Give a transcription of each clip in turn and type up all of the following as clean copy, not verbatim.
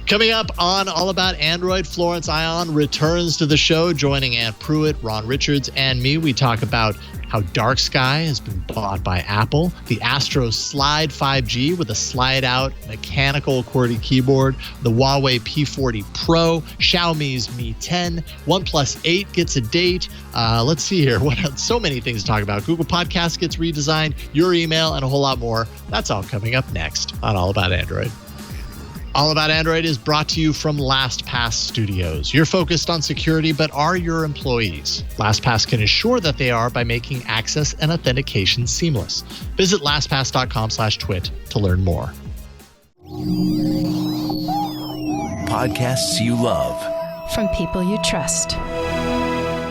Coming up on All About Android, Florence Ion returns to the show, joining Aunt Pruitt, Ron Richards, and me. We talk about how Dark Sky has been bought by Apple, the Astro Slide 5G with a slide-out mechanical QWERTY keyboard, the Huawei P40 Pro, Xiaomi's Mi 10, OnePlus 8 gets a date. Let's see here. What else? So many things to talk about. Google Podcast gets redesigned, your email, and a whole lot more. That's all coming up next on All About Android. All About Android is brought to you from LastPass Studios. You're focused on security, but are your employees? LastPass can assure that they are by making access and authentication seamless. Visit lastpass.com/twit to learn more. Podcasts you love. From people you trust.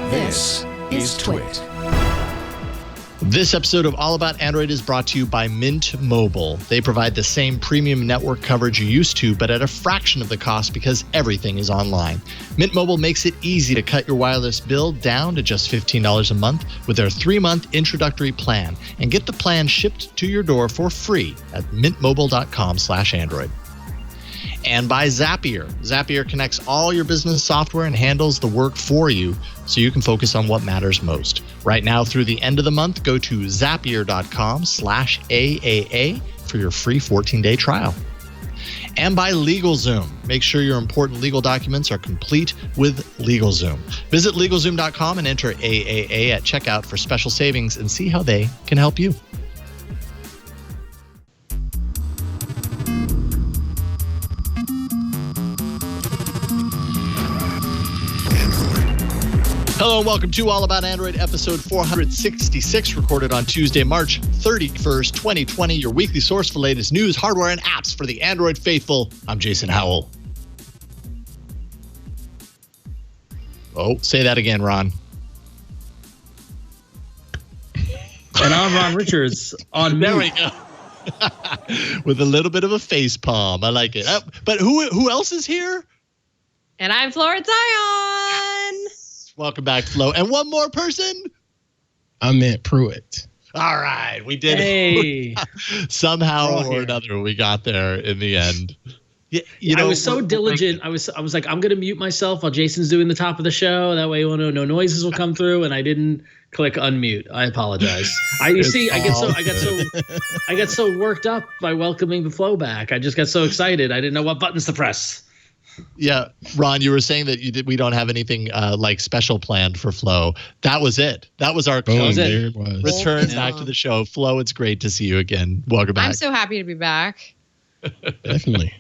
This is Twit. This episode of All About Android is brought to you by Mint Mobile. They provide the same premium network coverage you used to, but at a fraction of the cost because everything is online. Mint Mobile makes it easy to cut your wireless bill down to just $15 a month with their 3-month introductory plan, and get the plan shipped to your door for free at mintmobile.com/Android. And by Zapier. Zapier connects all your business software and handles the work for you so you can focus on what matters most. Right now through the end of the month, go to zapier.com/AAA for your free 14-day trial. And by LegalZoom. Make sure your important legal documents are complete with LegalZoom. Visit LegalZoom.com and enter AAA at checkout for special savings and see how they can help you. Hello and welcome to All About Android, episode 466, recorded on Tuesday, March 31st, 2020, your weekly source for latest news, hardware, and apps for the Android faithful. I'm Jason Howell. Oh, say that again, Ron. And I'm Ron Richards on There mute. we go. With a little bit of a face palm. I like it. But who else is here? And I'm Florence Ion. Welcome back, Flo. And one more person? I'm Aunt Pruitt. All right, we did it. Somehow or another, we got there in the end. Yeah, I was so diligent. I was like, I'm going to mute myself while Jason's doing the top of the show. That way, no noises will come through. And I didn't click unmute. I apologize. I got so worked up by welcoming the flow back. I just got so excited. I didn't know what buttons to press. Yeah, Ron, you were saying that we don't have anything like special planned for Flo. That was it. That was our there it was. Return back to the show. Flo, it's great to see you again. Welcome back. I'm so happy to be back. Definitely.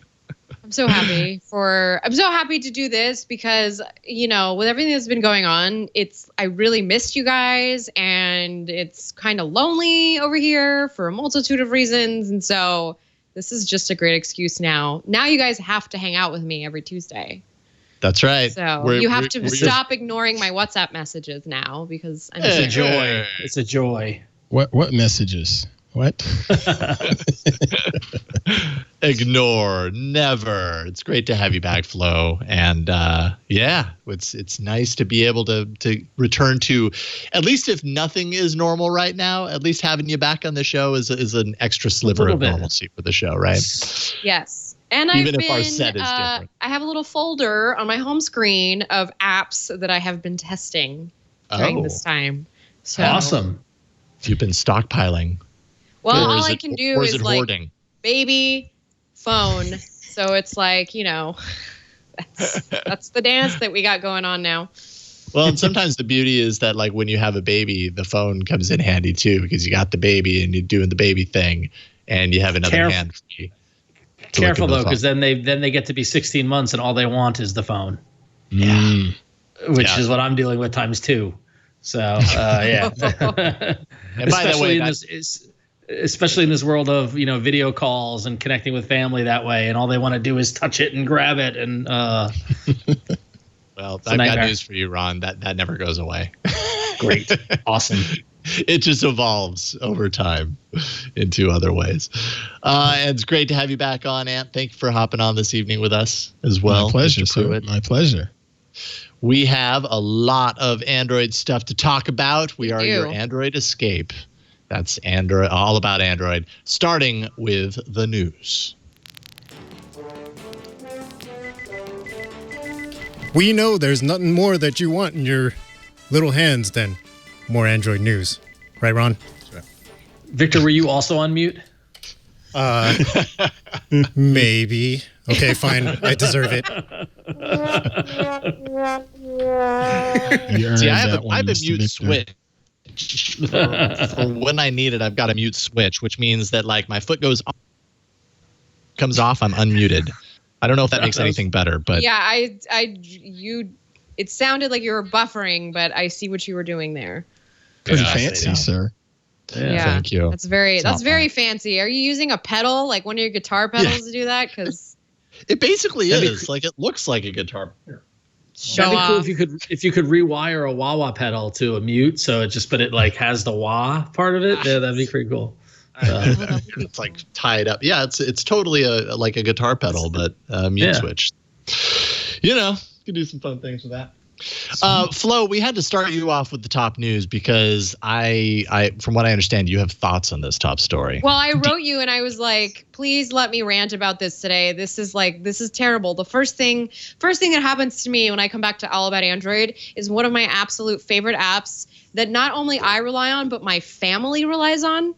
I'm so happy to do this because, with everything that's been going on, I really missed you guys, and it's kind of lonely over here for a multitude of reasons. And so this is just a great excuse now. Now you guys have to hang out with me every Tuesday. That's right. So you have to stop ignoring my WhatsApp messages now because I'm It's a joy. It's a joy. What messages? What? Ignore. Never. It's great to have you back, Flo. And it's nice to be able to return to, at least if nothing is normal right now, at least having you back on the show is an extra sliver of normalcy for the show, right? Yes. And even if our set is different. I have a little folder on my home screen of apps that I have been testing during this time. So awesome. You've been stockpiling. Well, all I can do is like hoarding? Baby phone. So it's like, that's the dance that we got going on now. Well, and sometimes the beauty is that like when you have a baby, the phone comes in handy too, because you got the baby and you're doing the baby thing and you have another hand free. Careful though, because then they get to be 16 months and all they want is the phone. Yeah. Which is what I'm dealing with times 2. So yeah. And by the way, especially in this world of video calls and connecting with family that way, and all they want to do is touch it and grab it, and well, I've got news for you, Ron. That never goes away. Great. Awesome. It just evolves over time into other ways. And it's great to have you back on, Ant. Thank you for hopping on this evening with us as well. My pleasure, sir. My pleasure. We have a lot of Android stuff to talk about. We are your Android Escape. That's Android, all about Android, starting with the news. We know there's nothing more that you want in your little hands than more Android news. Right, Ron? Victor, were you also on mute? Maybe. Okay, fine. I deserve it. See, I have a mute switch. For when I need it, I've got a mute switch, which means that like my foot comes off, I'm unmuted. I don't know if that makes anything better, but yeah, it sounded like you were buffering, but I see what you were doing there. Pretty fancy, sir. Yeah, thank you. That's very fancy. Are you using a pedal, like one of your guitar pedals, to do that? Because it basically is. Like it looks like a guitar. That'd be cool if you could rewire a wah-wah pedal to a mute, so it like has the wah part of it. Yeah, that'd be pretty cool. It's like tied up. Yeah, it's totally like a guitar pedal, but mute switch. You know, you can do some fun things with that. Flo, we had to start you off with the top news because I from what I understand, you have thoughts on this top story. Well, I wrote you and I was like, please let me rant about this today. This is terrible. The first thing that happens to me when I come back to All About Android is one of my absolute favorite apps that not only I rely on, but my family relies on.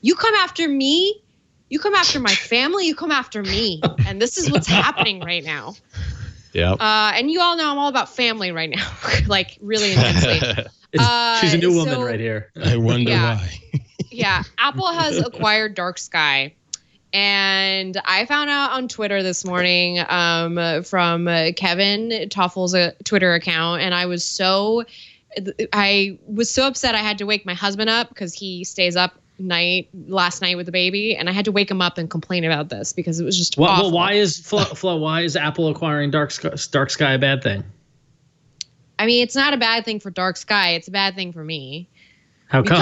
You come after me, you come after my family, you come after me. And this is what's happening right now. Yeah. And you all know I'm all about family right now, like really intensely. She's a new woman right here. I wonder why. Yeah. Apple has acquired Dark Sky. And I found out on Twitter this morning from Kevin Toffel's Twitter account. And I was so upset I had to wake my husband up because he stays up last night with the baby, and I had to wake him up and complain about this because it was just awful. Well, why is Apple acquiring Dark Sky a bad thing? I mean, it's not a bad thing for Dark Sky. It's a bad thing for me. How come?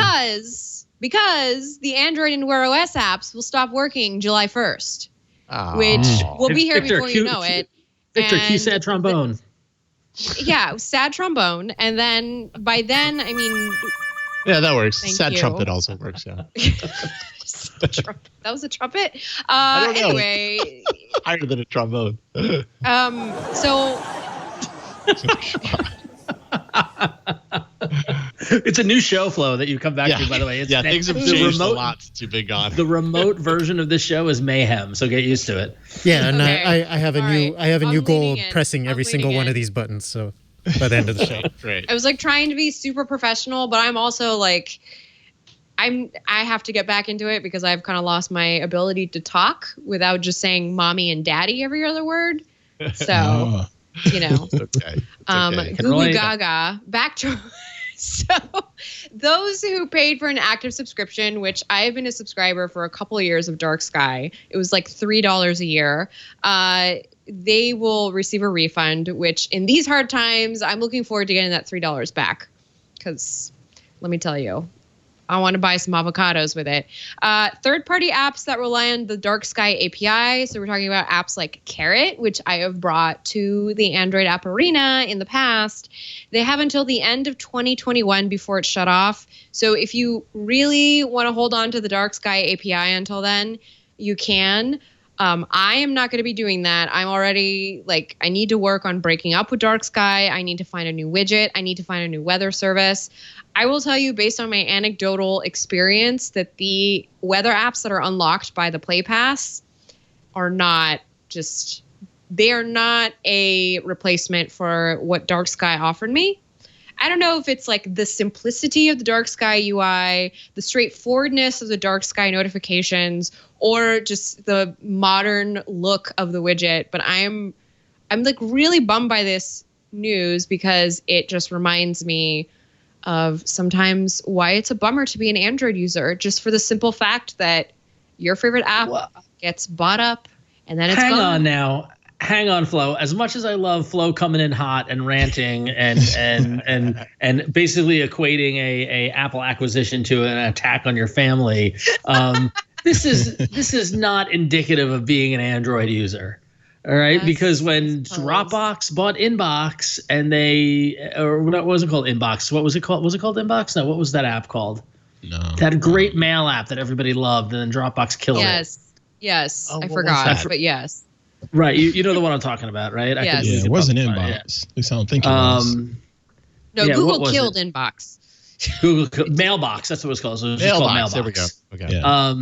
Because the Android and Wear OS apps will stop working July 1st, which will be here before you know it. Victor, cue sad trombone. Yeah, sad trombone, and then by then, I mean. Yeah, that works. Thank Sad you. trumpet also works, yeah. That was a trumpet? I don't know. Anyway. Higher than a trombone. So... It's a new show, Flo, that you come back to, by the way. Things have changed a lot since you've been gone. The remote version of this show is mayhem, so get used to it. Yeah, and I have a new goal of pressing every single one of these buttons, so... by the end of the show. Great. I was like trying to be super professional, but I'm also like, I have to get back into it because I've kind of lost my ability to talk without just saying mommy and daddy every other word. So, you know, okay. Goo Goo Gaga, back to, so those who paid for an active subscription, which I have been a subscriber for a couple of years of Dark Sky, it was like $3 a year. They will receive a refund, which in these hard times, I'm looking forward to getting that $3 back. Because let me tell you, I want to buy some avocados with it. Third-party apps that rely on the Dark Sky API. So we're talking about apps like Carrot, which I have brought to the Android App Arena in the past. They have until the end of 2021 before it's shut off. So if you really want to hold on to the Dark Sky API until then, you can. I am not going to be doing that. I'm already I need to work on breaking up with Dark Sky. I need to find a new widget. I need to find a new weather service. I will tell you, based on my anecdotal experience, that the weather apps that are unlocked by the Play Pass are not a replacement for what Dark Sky offered me. I don't know if it's like the simplicity of the Dark Sky UI, the straightforwardness of the Dark Sky notifications, or just the modern look of the widget. But I'm like really bummed by this news because it just reminds me of sometimes why it's a bummer to be an Android user, just for the simple fact that your favorite app gets bought up and then it's gone. Hang on, Flo. As much as I love Flo coming in hot and ranting and basically equating a Apple acquisition to an attack on your family, this is not indicative of being an Android user. All right, yes, because when Dropbox bought Inbox and what was it called? Inbox. What was it called? Was it called Inbox? No, what was that app called? No. That great mail app that everybody loved, and then Dropbox killed it. Yes. Oh, I forgot, but yes. Right. You know the one I'm talking about, right? Yes. Yeah, it wasn't inbox. At least I don't think it was. No, Yeah, Google killed inbox. Google Mailbox. That's what it was called. So it was just called Mailbox. There we go. Okay. Yeah.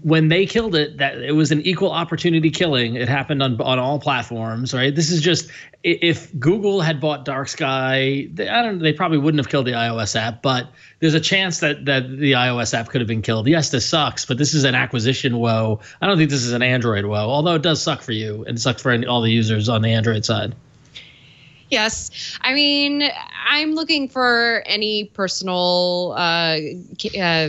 When they killed it, that it was an equal opportunity killing. It happened on all platforms, right? This is just, if Google had bought Dark Sky, they probably wouldn't have killed the iOS app, but there's a chance that the iOS app could have been killed. Yes, this sucks, but this is an acquisition woe. I don't think this is an Android woe, although it does suck for you and it sucks for all the users on the Android side. Yes. I mean, I'm looking for any personal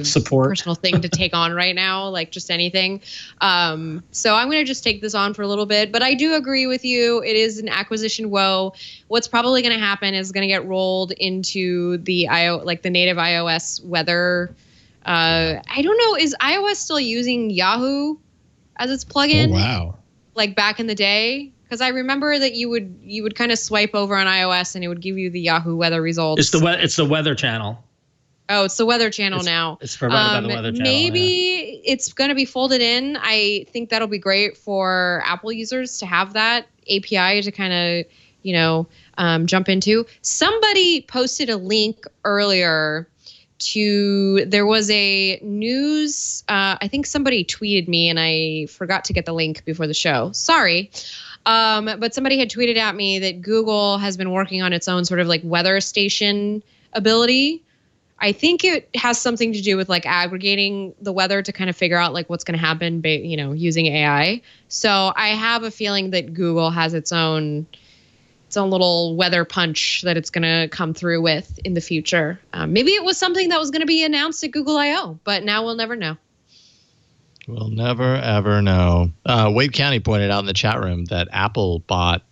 support, personal thing to take on right now, like just anything. So I'm going to just take this on for a little bit. But I do agree with you. It is an acquisition woe. What's probably going to happen is going to get rolled into the the native iOS weather. I don't know. Is iOS still using Yahoo as its plugin? Oh, wow. Like back in the day? Because I remember that you would kind of swipe over on iOS and it would give you the Yahoo weather results. It's the Weather Channel. Oh, it's the Weather Channel now. It's provided by the Weather Channel. Maybe it's going to be folded in. I think that'll be great for Apple users to have that API to kind of jump into. Somebody posted a link earlier there was a news. I think somebody tweeted me and I forgot to get the link before the show. Sorry. But somebody had tweeted at me that Google has been working on its own sort of like weather station ability. I think it has something to do with like aggregating the weather to kind of figure out like what's going to happen, using AI. So I have a feeling that Google has its own little weather punch that it's going to come through with in the future. Maybe it was something that was going to be announced at Google I/O, but now we'll never know. We'll never, ever know. Wade County pointed out in the chat room that Apple bought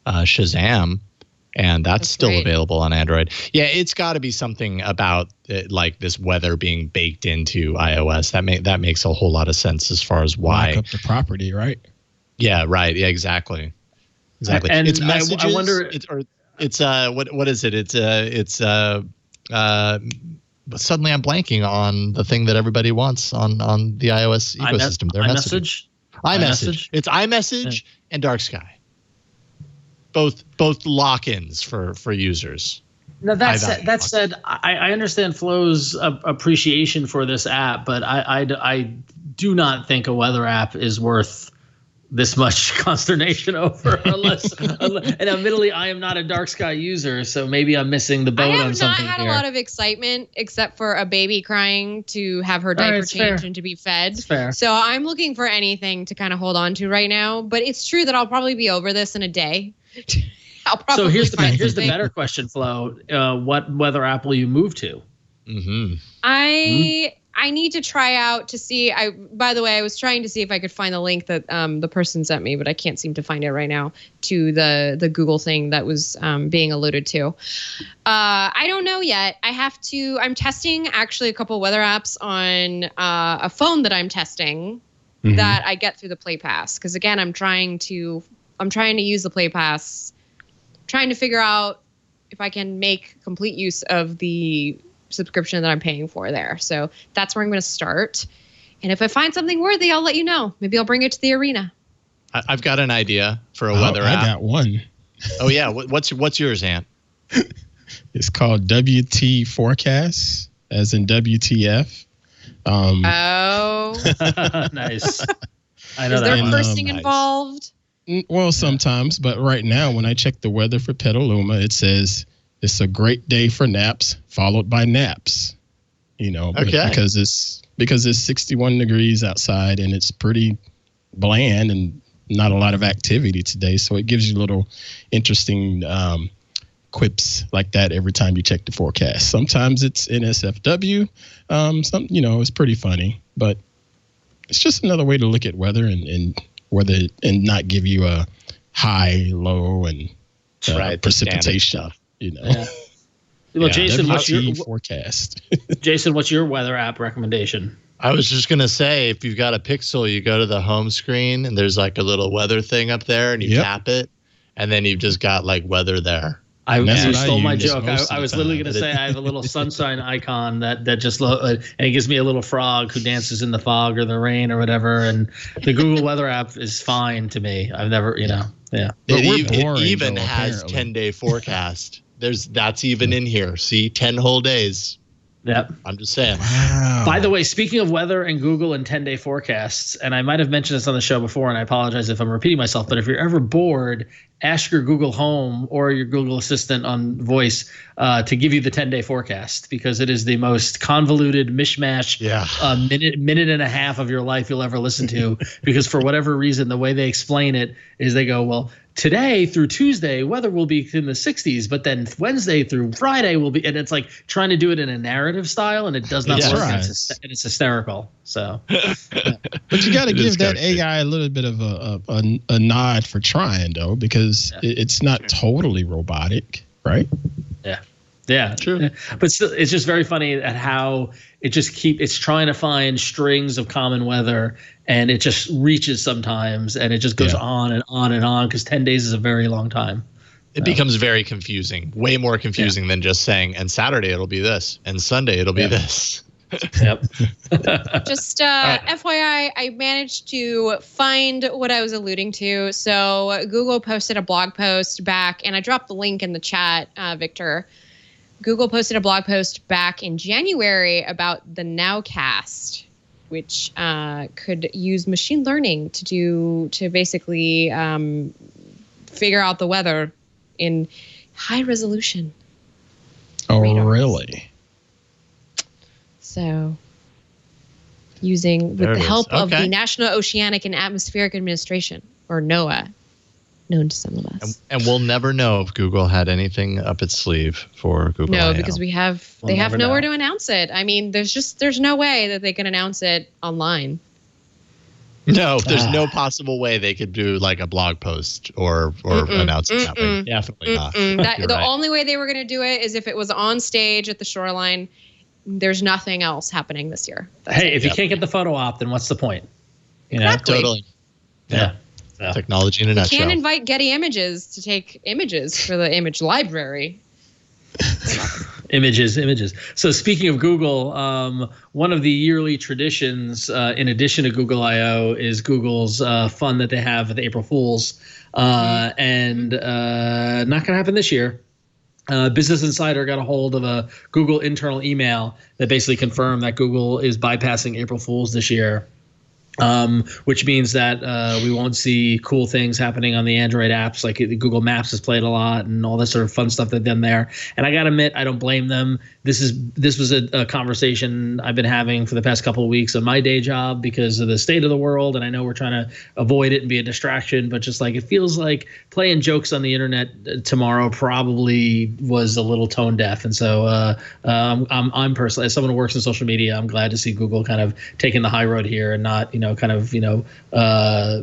Shazam, and that's still great. Available on Android. Yeah, it's got to be something about like this weather being baked into iOS. That makes a whole lot of sense as far as why. Lock up the property, right? Yeah, right. Yeah, exactly. Exactly. And it's messages. I wonder. What is it? But suddenly I'm blanking on the thing that everybody wants on the iOS ecosystem. Their iMessage. It's iMessage and Dark Sky. Both lock-ins for users. Now that said, I understand Flo's appreciation for this app, but I do not think a weather app is worth this much consternation over unless and admittedly I am not a Dark Sky user, so maybe I'm missing the boat on something. I have not had here. a lot of excitement except for a baby crying to have her diaper changed and to be fed. It's fair. So I'm looking for anything to kind of hold on to right now, but it's true that I'll probably be over this in a day. So here's the better question, Flo. What weather app will you move to? Mm-hmm. I need to try out to see. By the way, I was trying to see if I could find the link that the person sent me, but I can't seem to find it right now to the Google thing that was being alluded to. I don't know yet. I'm testing actually a couple weather apps on a phone that I'm testing that I get through the Play Pass. Because again, I'm trying to use the Play Pass, trying to figure out if I can make complete use of the subscription that I'm paying for there. So that's where I'm going to start. And if I find something worthy, I'll let you know. Maybe I'll bring it to the arena. I've got an idea for a weather app. I got one. Oh yeah, what's yours, Ant? It's called WT Forecast, as in WTF. Nice. I know Is that there one. cursing involved? Well, sometimes, but right now, when I check the weather for Petaluma, it says it's a great day for naps, followed by naps. Okay. because it's 61 degrees outside and it's pretty bland and not a lot of activity today. So it gives you little interesting quips like that every time you check the forecast. Sometimes it's NSFW. It's pretty funny, but it's just another way to look at weather and weather and not give you a high, low, and precipitation. Yeah. Well, Jason, what's your forecast? Jason, what's your weather app recommendation? I was just gonna say, if you've got a Pixel, you go to the home screen and there's like a little weather thing up there, and you tap it, and then you've just got like weather there. You stole my use joke. most of I the was literally time. going to say I have a little sunshine icon that just and it gives me a little frog who dances in the fog or the rain or whatever. And the Google Weather app is fine to me. I've never, yeah. But It boring, even though, has apparently. 10-day forecast. That's even in here. See, 10 whole days. Yep. I'm just saying. Wow. By the way, speaking of weather and Google and 10-day forecasts, and I might have mentioned this on the show before, and I apologize if I'm repeating myself, but if you're ever bored, ask your Google Home or your Google Assistant on voice to give you the 10-day forecast, because it is the most convoluted mishmash minute and a half of your life you'll ever listen to, because for whatever reason, the way they explain it is they go, well, today through Tuesday, weather will be in the 60s, but then Wednesday through Friday will be, and it's like trying to do it in a narrative style, and it does not work, and it's hysterical. So, but you got to give that AI a little bit of a nod for trying, though, because it's not totally robotic, right? Yeah, true. But still, it's just very funny at how it's trying to find strings of common weather, and it just reaches sometimes, and it just goes on and on and on, because 10 days is a very long time. It becomes very confusing, way more confusing than just saying, and Saturday it'll be this, and Sunday it'll be this. Yep. Just FYI, I managed to find what I was alluding to. So Google posted a blog post back, and I dropped the link in the chat, Victor. Google posted a blog post back in January about the Nowcast, which could use machine learning to basically figure out the weather in high resolution. Oh, radars. really? So, with the help of the National Oceanic and Atmospheric Administration, or NOAA, known to some of us. And we'll never know if Google had anything up its sleeve for Google. No, I/O. because they have nowhere to announce it. I mean, there's no way that they can announce it online. No, there's no possible way they could do like a blog post or announce it that way. Definitely not. The only way they were going to do it is if it was on stage at the shoreline. There's nothing else happening this year. If you can't get the photo op, then what's the point? You know? Exactly. Totally. Yeah. Technology in a nutshell. You can't invite Getty Images to take images for the image library. Images. So speaking of Google, one of the yearly traditions, in addition to Google I/O, is Google's fun that they have with April Fools, and not going to happen this year. Business Insider got a hold of a Google internal email that basically confirmed that Google is bypassing April Fools this year. Which means that we won't see cool things happening on the Android apps, like Google Maps has played a lot and all this sort of fun stuff they've done there. And I got to admit, I don't blame them. This was a conversation I've been having for the past couple of weeks on my day job because of the state of the world. And I know we're trying to avoid it and be a distraction, but just like it feels like playing jokes on the internet tomorrow probably was a little tone deaf. And so I'm personally, as someone who works in social media, I'm glad to see Google kind of taking the high road here and not,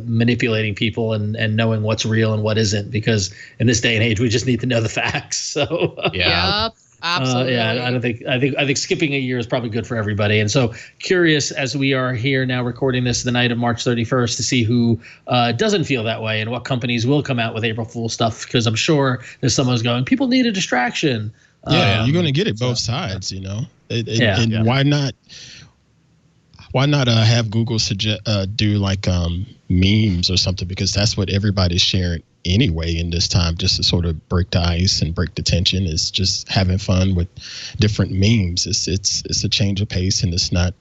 manipulating people and knowing what's real and what isn't, because in this day and age, we just need to know the facts. So Yep, absolutely. I think skipping a year is probably good for everybody. And so curious, as we are here now recording this the night of March 31st, to see who doesn't feel that way and what companies will come out with April Fool stuff, because I'm sure there's someone who's going, people need a distraction. Yeah, you're going to get it both sides, you know. And why not? Why not have Google do like memes or something? Because that's what everybody's sharing anyway in this time, just to sort of break the ice and break the tension. Is just having fun with different memes. It's a change of pace, and it's not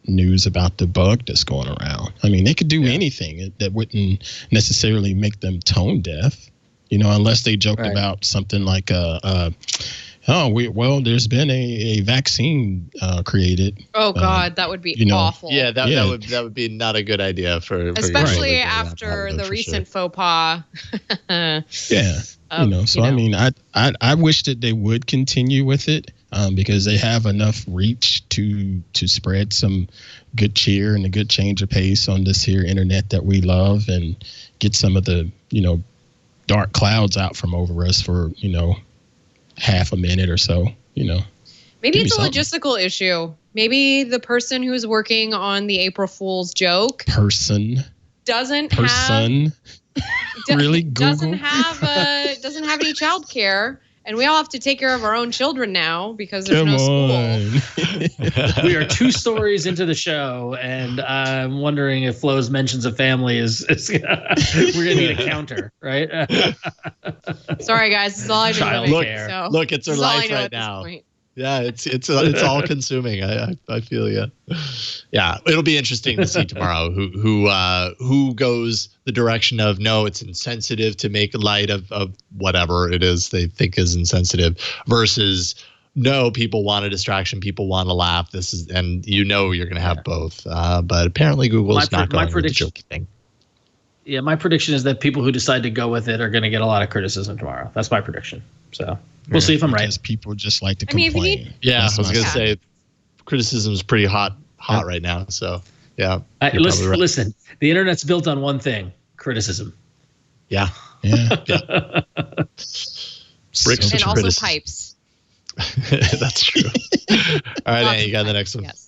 news about the bug that's going around. I mean, they could do anything that wouldn't necessarily make them tone deaf, unless they joked about something like there's been a vaccine created. Oh God, that would be awful. Yeah, that would be not a good idea for especially after the recent faux pas. I mean, I wish that they would continue with it because they have enough reach to spread some good cheer and a good change of pace on this here internet that we love, and get some of the dark clouds out from over us for half a minute or so, Maybe it's a logistical issue. Maybe the person who's working on the April Fool's joke doesn't have really Google doesn't have any childcare, And we all have to take care of our own children now because there's no school. We are 2 stories into the show, and I'm wondering if Flo's mentions of family is we're gonna need a counter, right? Sorry, guys, this is all I do. Look, it's her life right now. Yeah, it's all consuming. I feel you. Yeah, it'll be interesting to see tomorrow who goes the direction of no, it's insensitive to make light of whatever it is they think is insensitive versus no, people want a distraction, people want to laugh. And you're going to have both. But apparently Google's not going with the joke thing. Yeah, my prediction is that people who decide to go with it are going to get a lot of criticism tomorrow. That's my prediction. So we'll see if I'm right. Because people just like to complain. I was going to say criticism is pretty hot right now. So yeah. Listen, the internet's built on one thing: criticism. Yeah. Bricks and also criticism. pipes. That's true. All right, Ann, you got the next one. Yes.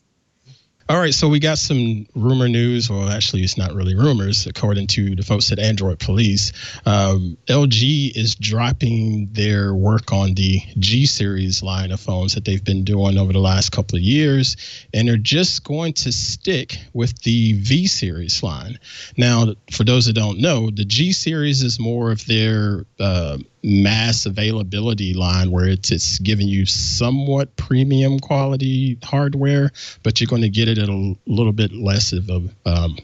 All right, so we got some rumor news. Well, actually, it's not really rumors. According to the folks at Android Police, LG is dropping their work on the G series line of phones that they've been doing over the last couple of years, and they're just going to stick with the V series line. Now, for those that don't know, the G series is more of their mass availability line where it's giving you somewhat premium quality hardware, but you're going to get it at a little bit less of on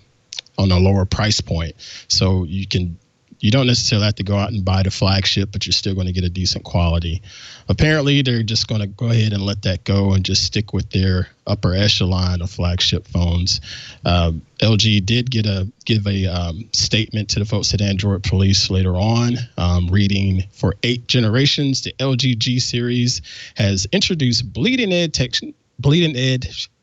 a lower price point. So you don't necessarily have to go out and buy the flagship, but you're still going to get a decent quality. Apparently, they're just going to go ahead and let that go and just stick with their upper echelon of flagship phones. LG did give a statement to the folks at Android Police later on, reading, for 8 generations, the LG G series has introduced bleeding edge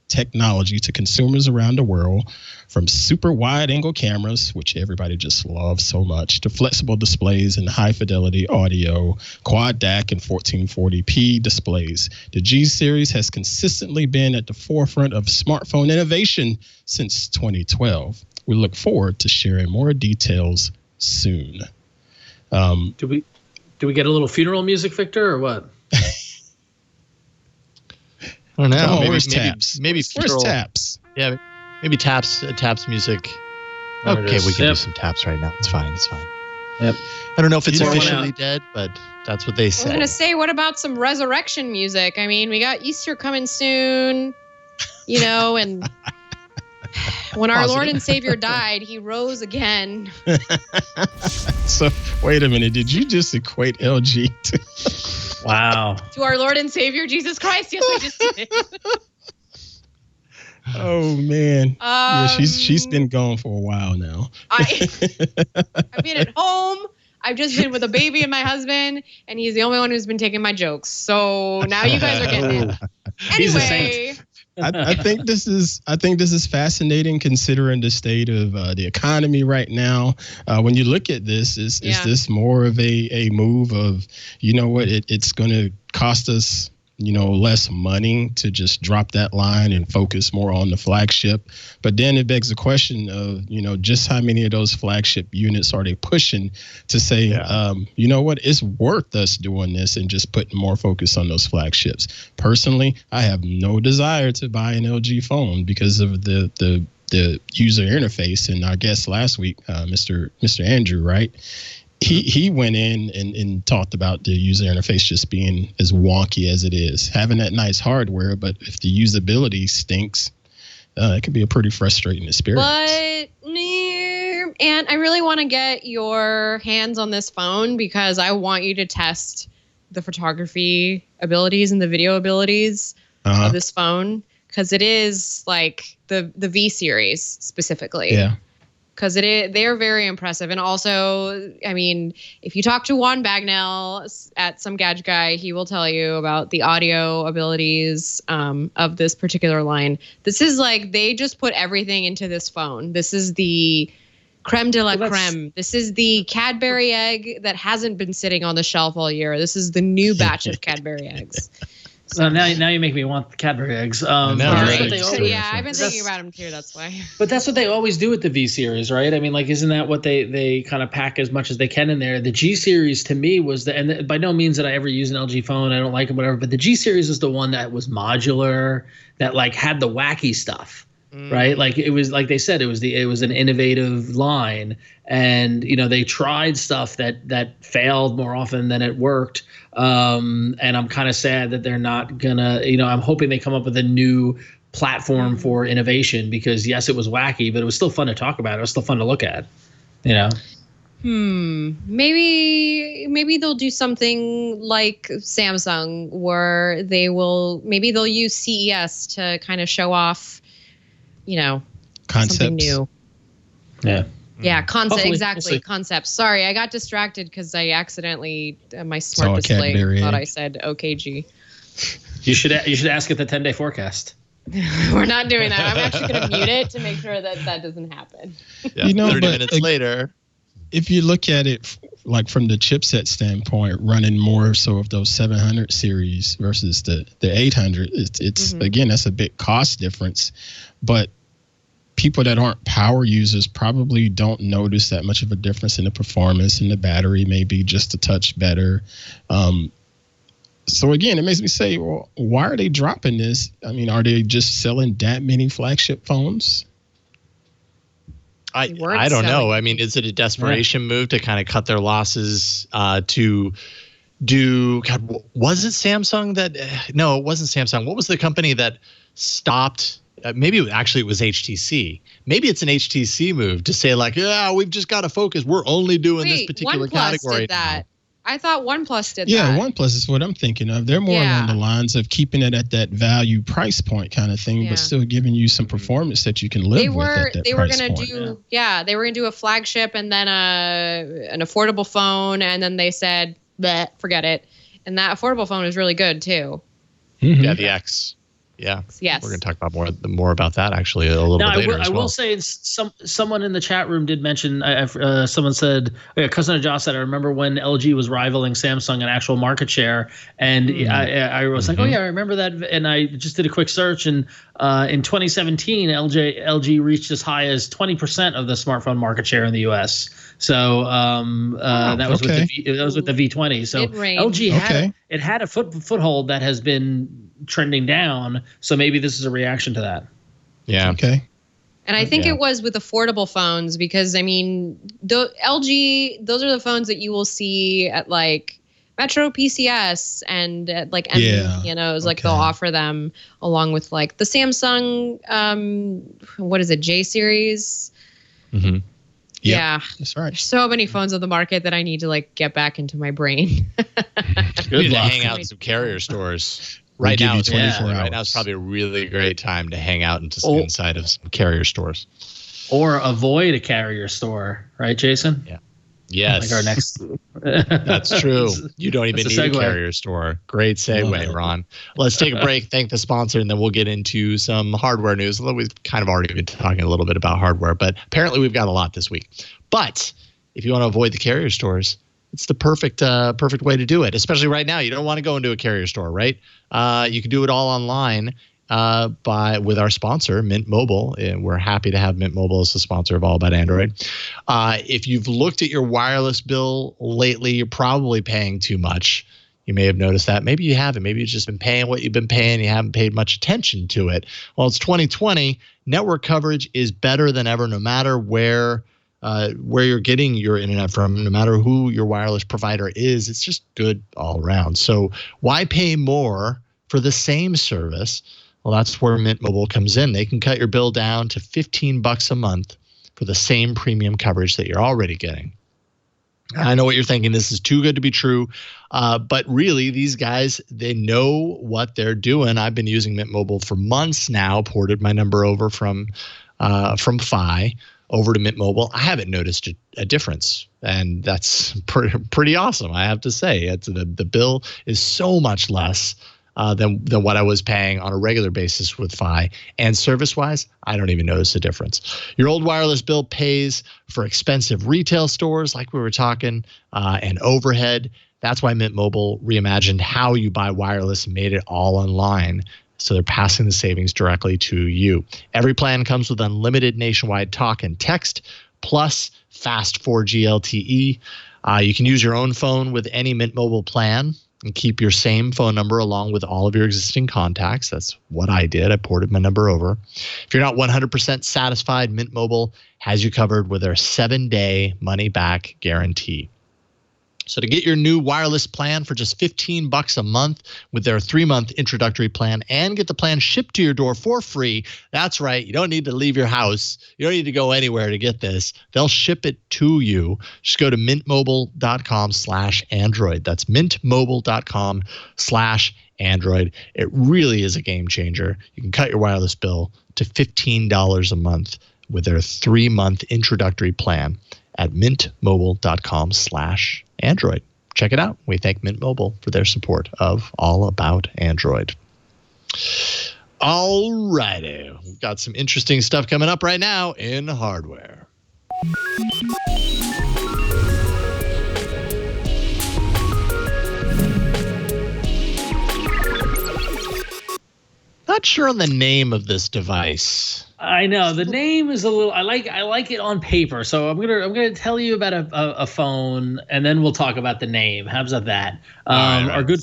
technology to consumers around the world, from super wide angle cameras, which everybody just loves so much, to flexible displays and high fidelity audio, quad DAC and 1440p displays. The G series has consistently been at the forefront of smartphone innovation since 2012. We look forward to sharing more details soon. Do we get a little funeral music, Victor, or what? I don't know. Where's Taps? Maybe where's Taps? Yeah, maybe Taps music. Okay, we can do some Taps right now. It's fine. Yep. I don't know if it's officially dead, but that's what they say. I was going to say, what about some resurrection music? I mean, we got Easter coming soon, and when our Lord and Savior died, he rose again. So, wait a minute. Did you just equate LG to... Wow. To our Lord and Savior, Jesus Christ. Yes, I just did. Oh, man. Yeah, she's been gone for a while now. I've been at home. I've just been with a baby and my husband, and he's the only one who's been taking my jokes. So now you guys are getting it. He's a saint. I think this is fascinating considering the state of the economy right now. When you look at this, is this more of a move of, it's going to cost us, less money to just drop that line and focus more on the flagship? But then it begs the question of, just how many of those flagship units are they pushing to say, it's worth us doing this and just putting more focus on those flagships. Personally, I have no desire to buy an LG phone because of the user interface. And our guest last week, Mr. Andrew, right? He went in and talked about the user interface just being as wonky as it is, having that nice hardware, but if the usability stinks, it can be a pretty frustrating experience. But, and I really want to get your hands on this phone because I want you to test the photography abilities and the video abilities of this phone, because it is like the V series specifically. Yeah. Because they're very impressive. And also, I mean, if you talk to Juan Bagnell at Some Gadget Guy, he will tell you about the audio abilities of this particular line. This is like, they just put everything into this phone. This is the creme de la creme. This is the Cadbury egg that hasn't been sitting on the shelf all year. This is the new batch of Cadbury eggs. So now you make me want Cadbury eggs. know, Right. right? Yeah, I've been thinking about them too. That's why. But that's what they always do with the V series, right? I mean, like, isn't that what they kind of pack as much as they can in there? The G series to me was and by no means that I ever use an LG phone. I don't like it, whatever. But the G series is the one that was modular, that like had the wacky stuff, right? Like it was, like they said, it was an innovative line, and they tried stuff that failed more often than it worked. And I'm kind of sad that they're not gonna, I'm hoping they come up with a new platform for innovation, because yes, it was wacky, but it was still fun to talk about. It was still fun to look at, Maybe they'll do something like Samsung, where they'll use CES to kind of show off, Concepts. something new. Yeah. Yeah, Hopefully, exactly. we'll see. Concepts. Sorry, I got distracted because I accidentally my smart Saw a display Cadbury thought egg. I said OKG. You should ask it the 10-day forecast. We're not doing that. I'm actually going to mute it to make sure that doesn't happen. Yeah, 30 minutes later. If you look at it like from the chipset standpoint, running more so of those 700 series versus the 800, it's again, that's a big cost difference. But people that aren't power users probably don't notice that much of a difference in the performance, and the battery may be just a touch better. So again, it makes me say, well, why are they dropping this? I mean, are they just selling that many flagship phones? I don't know. I mean, is it a desperation move to kind of cut their losses to do? God, was it Samsung that? No, it wasn't Samsung. What was the company that stopped? Maybe it was HTC. Maybe it's an HTC move to say like, yeah, we've just got to focus. We're only doing this particular OnePlus category. did that. I thought OnePlus did that. Yeah, OnePlus is what I'm thinking of. They're more along the lines of keeping it at that value price point kind of thing, but still giving you some performance that you can live with at that they were price going to point. they were going to do a flagship and then an affordable phone, and then they said, bleh, forget it. And that affordable phone is really good too. Mm-hmm. Yeah, the X. Yeah. Yes. We're going to talk about more about that actually a little bit later as well. I will say someone in the chat room did mention, someone said, Cousin of Josh said, I remember when LG was rivaling Samsung in actual market share. And I was like, oh yeah, I remember that. And I just did a quick search, and in 2017, LG reached as high as 20% of the smartphone market share in the US. So that was with the V20. So LG had a foothold that has been trending down, so maybe this is a reaction to that. Yeah. Okay. And I think it was with affordable phones, because I mean, LG, those are the phones that you will see at like Metro PCS and at like like they'll offer them along with like the Samsung what is it, J series? Mm-hmm. Yeah, that's right. There's so many phones on the market that I need to like get back into my brain. Good luck. Hang out in some carrier stores. Right now, it's 24 hours. Right now, it's probably a really great time to hang out inside of some carrier stores, or avoid a carrier store. Right, Jason? Yeah. Yes. Like our next. That's true. You don't even need a carrier store. Great segue, Ron. Let's take a break. Thank the sponsor, and then we'll get into some hardware news. Although we've kind of already been talking a little bit about hardware, but apparently we've got a lot this week. But if you want to avoid the carrier stores, it's the perfect way to do it, especially right now. You don't want to go into a carrier store, right? You can do it all online with our sponsor, Mint Mobile. And we're happy to have Mint Mobile as the sponsor of All About Android. If you've looked at your wireless bill lately, you're probably paying too much. You may have noticed that. Maybe you haven't. Maybe you've just been paying what you've been paying. You haven't paid much attention to it. Well, it's 2020. Network coverage is better than ever, no matter where you're getting your internet from, no matter who your wireless provider is. It's just good all around. So why pay more for the same service? Well, that's where Mint Mobile comes in. They can cut your bill down to $15 a month for the same premium coverage that you're already getting. I know what you're thinking. This is too good to be true. But really, these guys, they know what they're doing. I've been using Mint Mobile for months now, ported my number over from Fi over to Mint Mobile. I haven't noticed a difference, and that's pretty awesome, I have to say. The bill is so much less than what I was paying on a regular basis with Fi. And service-wise, I don't even notice a difference. Your old wireless bill pays for expensive retail stores, like we were talking, and overhead. That's why Mint Mobile reimagined how you buy wireless and made it all online. So they're passing the savings directly to you. Every plan comes with unlimited nationwide talk and text, plus fast 4G LTE. You can use your own phone with any Mint Mobile plan and keep your same phone number along with all of your existing contacts. That's what I did. I ported my number over. If you're not 100% satisfied, Mint Mobile has you covered with their 7-day money-back guarantee. So to get your new wireless plan for just $15 a month with their 3-month introductory plan and get the plan shipped to your door for free, that's right, you don't need to leave your house. You don't need to go anywhere to get this. They'll ship it to you. Just go to mintmobile.com/Android. That's mintmobile.com/Android. It really is a game changer. You can cut your wireless bill to $15 a month with their 3-month introductory plan at mintmobile.com/Android. Check it out. We thank Mint Mobile for their support of All About Android. All righty. We've got some interesting stuff coming up right now in hardware. Not sure on the name of this device. I know the name is a little. I like it on paper. So I'm gonna tell you about a phone, and then we'll talk about the name. How's that? Our good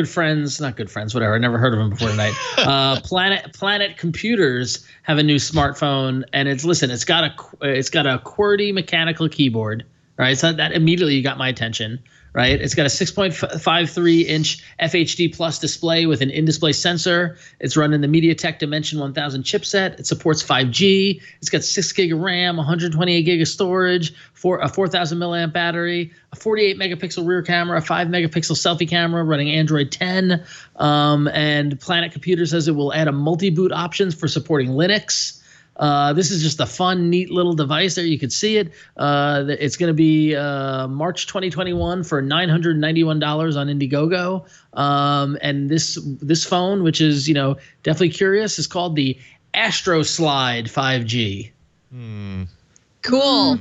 friends, not good friends, whatever. I never heard of them before tonight. Planet Computers have a new smartphone, and it's got a QWERTY mechanical keyboard. Right, so that immediately got my attention. Right, it's got a 6.53-inch FHD Plus display with an in-display sensor. It's running the MediaTek Dimensity 1000 chipset. It supports 5G. It's got 6 gig of RAM, 128 gig of storage, a 4,000 milliamp battery, a 48 megapixel rear camera, a 5 megapixel selfie camera, running Android 10. And Planet Computer says it will add a multi-boot options for supporting Linux. This is just a fun, neat little device there. You can see it. It's going to be March 2021 for $991 on Indiegogo. And this phone, which is definitely curious, is called the Astro Slide 5G. Cool.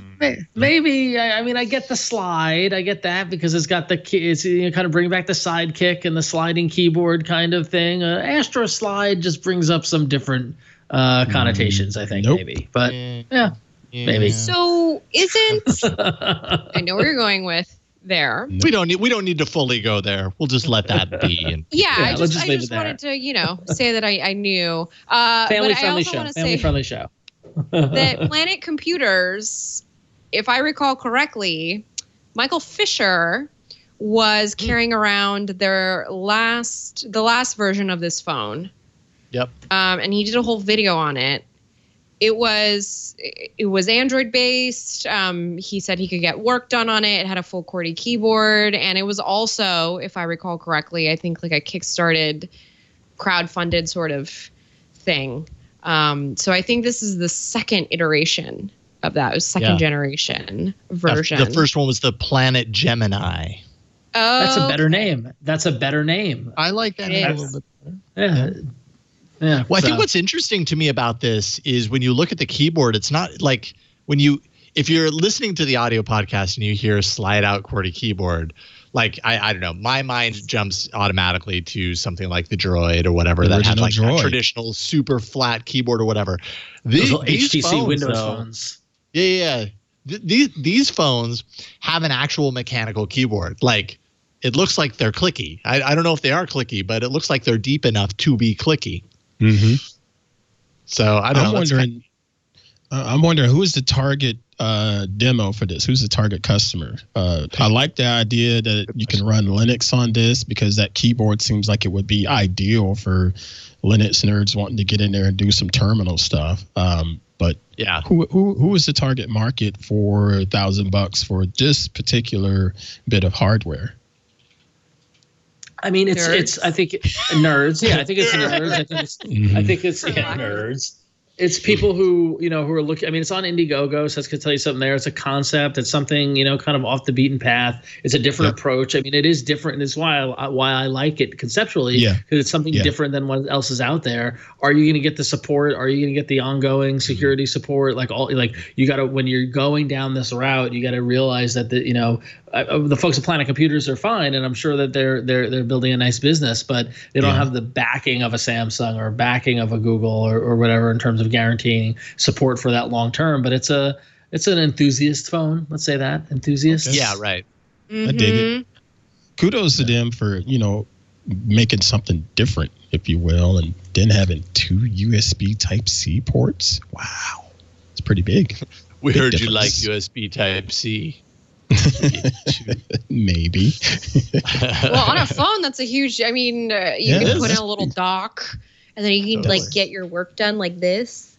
Maybe. I mean, I get the slide. I get that because it's got it's kind of bring back the sidekick and the sliding keyboard kind of thing. Astro Slide just brings up some different connotations, I think. Maybe, but yeah, maybe. So isn't I know where you're going with there. We don't need to fully go there. We'll just let that be. And I just wanted to say that I knew. Family friendly show. That Planet Computers, if I recall correctly, Michael Fisher was carrying around the last version of this phone. Yep. And he did a whole video on it. It was Android based. He said he could get work done on it. It had a full QWERTY keyboard, and it was also, if I recall correctly, I think like a Kickstarted, crowdfunded sort of thing. So I think this is the second iteration of that. It was second generation version. The first one was the Planet Gemini. Oh, that's a better name. I like that name a little bit better. Yeah. Well, I think what's interesting to me about this is when you look at the keyboard, it's not like if you're listening to the audio podcast and you hear a slide out QWERTY keyboard, like I don't know, my mind jumps automatically to something like the Droid or whatever that had like a traditional super flat keyboard or whatever. These HTC phones, Windows phones. Yeah. These phones have an actual mechanical keyboard. Like it looks like they're clicky. I don't know if they are clicky, but it looks like they're deep enough to be clicky. Mm-hmm. So I'm wondering who is the target demo for this? Who's the target customer? I like the idea that you can run Linux on this because that keyboard seems like it would be ideal for Linux nerds wanting to get in there and do some terminal stuff. But yeah, who is the target market for $1,000 for this particular bit of hardware? I mean, it's. I think nerds. Yeah, I think it's nerds. I think it's nerds. It's people who are looking. I mean, it's on Indiegogo, so that's gonna tell you something there. It's a concept. It's something kind of off the beaten path. It's a different approach. I mean, it is different, and it's why I like it conceptually. Because it's something different than what else is out there. Are you gonna get the support? Are you gonna get the ongoing security support? Like you gotta, when you're going down this route, you gotta realize that the folks at Planet Computers are fine, and I'm sure that they're building a nice business, but they don't have the backing of a Samsung or backing of a Google or whatever in terms of guaranteeing support for that long term. But it's an enthusiast phone. Let's say that enthusiast. Okay. Yeah, right. Mm-hmm. I dig it. Kudos to them for making something different, if you will, and then having 2 USB Type-C ports. Wow, it's pretty big. We Big heard difference. you like USB Type-C. Maybe. Well, on a phone, that's a huge. I mean, you can put in a little dock, and then you can get your work done like this.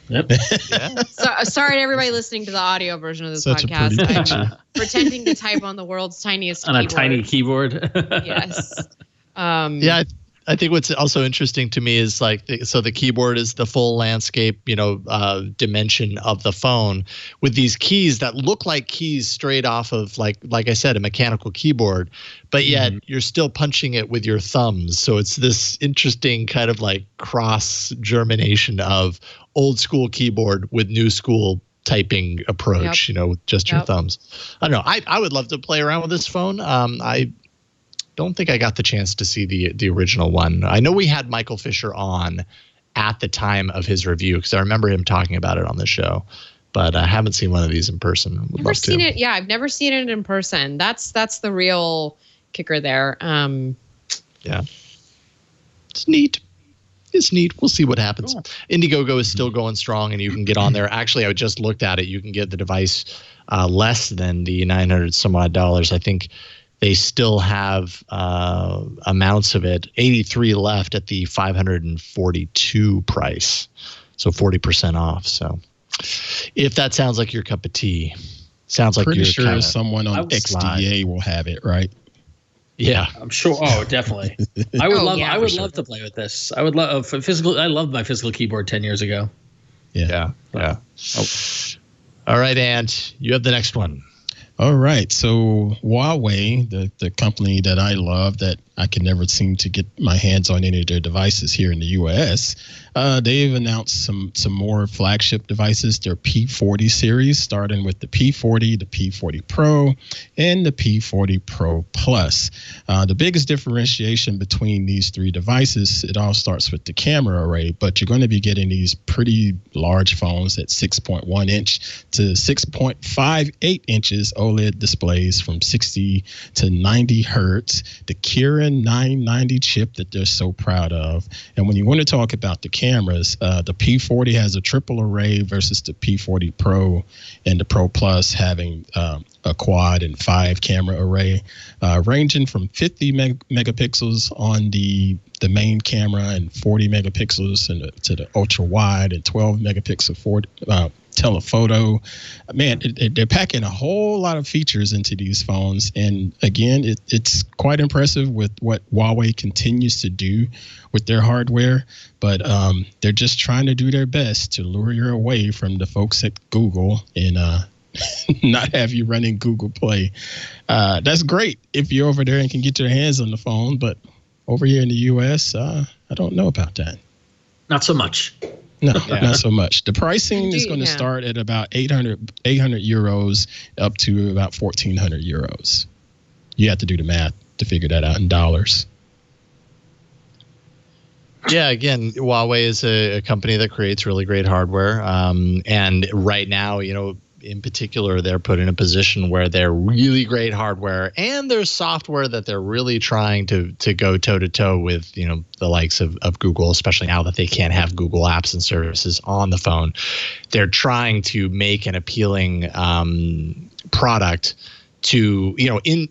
Yep. Yeah. So sorry to everybody listening to the audio version of this Such a pretty podcast. picture. I'm pretending to type on the world's tiniest On keyboard. a tiny keyboard. Yes. Yeah, I think what's also interesting to me is the keyboard is the full landscape, dimension of the phone with these keys that look like keys straight off of like I said, a mechanical keyboard, but yet you're still punching it with your thumbs. So it's this interesting kind of like cross germination of old school keyboard with new school typing approach, with just your thumbs. I don't know. I would love to play around with this phone. I don't think I got the chance to see the original one. I know we had Michael Fisher on at the time of his review because I remember him talking about it on the show, but I haven't seen one of these in person. Would Never seen it. Yeah, I've never seen it in person. That's the real kicker there. Yeah, it's neat. It's neat. We'll see what happens. Cool. Indiegogo is still going strong, and you can get on there. Actually, I just looked at it. You can get the device less than the $900 some odd. I think they still have amounts of it, 83 left at the 542 price, so 40% off. So if that sounds like your cup of tea, sounds like pretty you're sure someone on XDA will have it, right? Yeah, I'm sure. Oh, definitely. I would love to play with this. I would love physical. I loved my physical keyboard 10 years ago. Yeah. Oh. All right, Ant, you have the next one. All right. So Huawei, the company that I love that I can never seem to get my hands on any of their devices here in the U.S., they've announced some more flagship devices, their P40 series, starting with the P40, the P40 Pro, and the P40 Pro Plus. The biggest differentiation between these three devices, it all starts with the camera array, but you're going to be getting these pretty large phones at 6.1 inch to 6.58 inches OLED displays from 60 to 90 hertz, the Kirin 990 chip that they're so proud of. And when you want to talk about the cameras, the P40 has a triple array versus the P40 Pro and the Pro Plus having a quad and 5 camera array, ranging from 50 megapixels on the main camera and 40 megapixels to the ultra wide and 12 megapixel telephoto. Man, they're packing a whole lot of features into these phones. And again, it's quite impressive with what Huawei continues to do with their hardware. But they're just trying to do their best to lure you away from the folks at Google and not have you running Google Play. That's great if you're over there and can get your hands on the phone. But over here in the U.S., I don't know about that. Not so much. No, not so much. The pricing is going to start at about 800 euros up to about 1,400 euros. You have to do the math to figure that out in dollars. Yeah, again, Huawei is a company that creates really great hardware. And right now, in particular, they're put in a position where they're really great hardware and there's software that they're really trying to go toe-to-toe with, the likes of Google, especially now that they can't have Google apps and services on the phone. They're trying to make an appealing product to,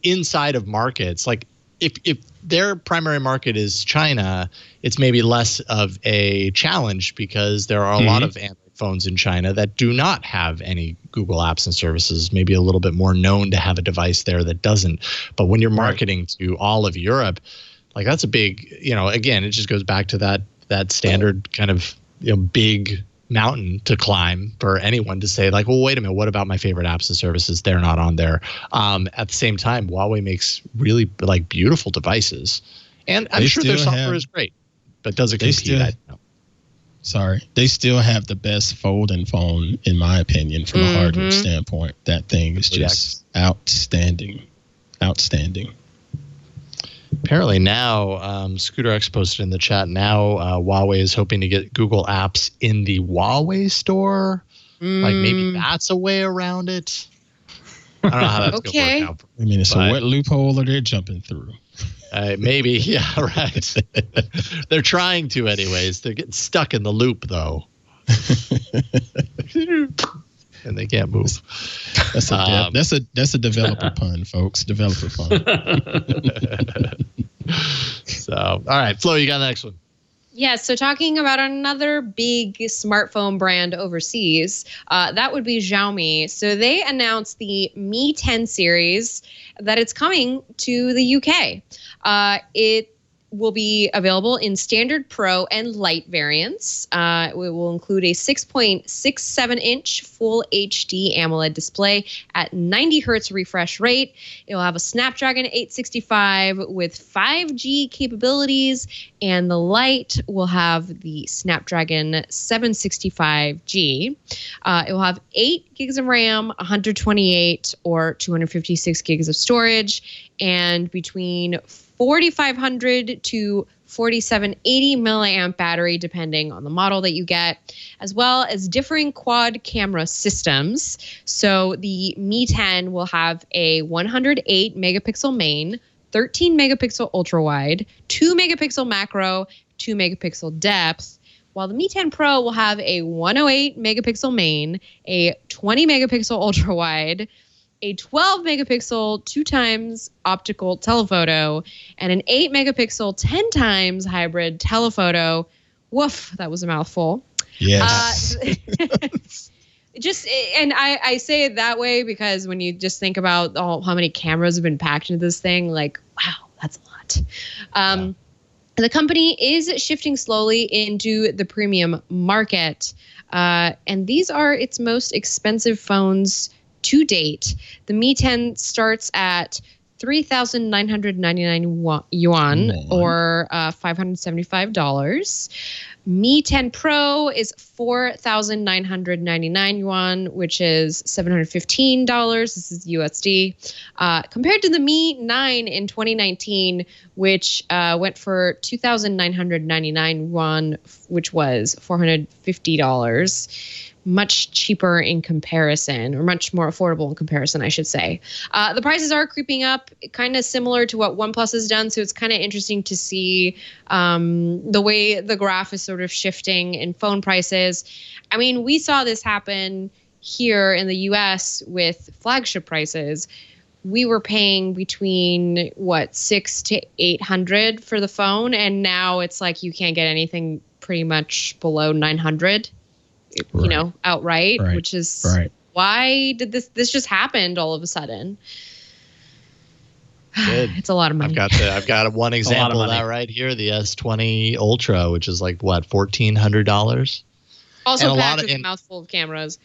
inside of markets. Like if their primary market is China, it's maybe less of a challenge because there are a lot of Android phones in China that do not have any Google apps and services, maybe a little bit more known to have a device there that doesn't. But when you're marketing to all of Europe, like that's a big, again, it just goes back to that standard kind of big mountain to climb for anyone to say like, well, wait a minute, what about my favorite apps and services? They're not on there. At the same time, Huawei makes really like beautiful devices, and I'm sure their software is great, but does it compete? I don't know. Sorry, they still have the best folding phone, in my opinion, from a hardware standpoint. That thing is just outstanding. Apparently now, Scooter X posted in the chat, now Huawei is hoping to get Google Apps in the Huawei store. Like maybe that's a way around it. I don't know how that's going to work out. I mean, so what loophole are they jumping through? Maybe, yeah, right. They're trying to anyways. They're getting stuck in the loop, though. And they can't move. That's a developer pun, folks. Developer pun. So, all right, Flo, you got the next one. Yeah, so talking about another big smartphone brand overseas, that would be Xiaomi. So they announced the Mi 10 series, that it's coming to the UK. It will be available in standard Pro and Lite variants. It will include a 6.67-inch Full HD AMOLED display at 90 hertz refresh rate. It will have a Snapdragon 865 with 5G capabilities, and the Lite will have the Snapdragon 765G. It will have 8 gigs of RAM, 128 or 256 gigs of storage, and between 4,500 to 4,780 milliamp battery, depending on the model that you get, as well as differing quad camera systems. So the Mi 10 will have a 108 megapixel main, 13 megapixel ultra wide, 2 megapixel macro, 2 megapixel depth, while the Mi 10 Pro will have a 108 megapixel main, a 20 megapixel ultra wide, a 12 megapixel 2x optical telephoto, and an 8 megapixel 10x hybrid telephoto. Woof, that was a mouthful. Yes. And I say it that way because when you just think about how many cameras have been packed into this thing, like, wow, that's a lot. The company is shifting slowly into the premium market, and these are its most expensive phones to date. The Mi 10 starts at 3,999 yuan or $575. Mi 10 Pro is 4,999 yuan, which is $715. This is USD. Compared to the Mi 9 in 2019, which went for 2,999 yuan, which was $450. Much cheaper in comparison, or much more affordable in comparison, I should say. The prices are creeping up, kind of similar to what OnePlus has done. So it's kind of interesting to see the way the graph is sort of shifting in phone prices. I mean, we saw this happen here in the US with flagship prices. We were paying between $600 to $800 for the phone, and now it's like you can't get anything pretty much below $900. Outright, which is why did this just happened all of a sudden? Good. It's a lot of money. I've got one example of that right here, the S20 Ultra, which is like what, $1,400. Also packed with a mouthful of cameras.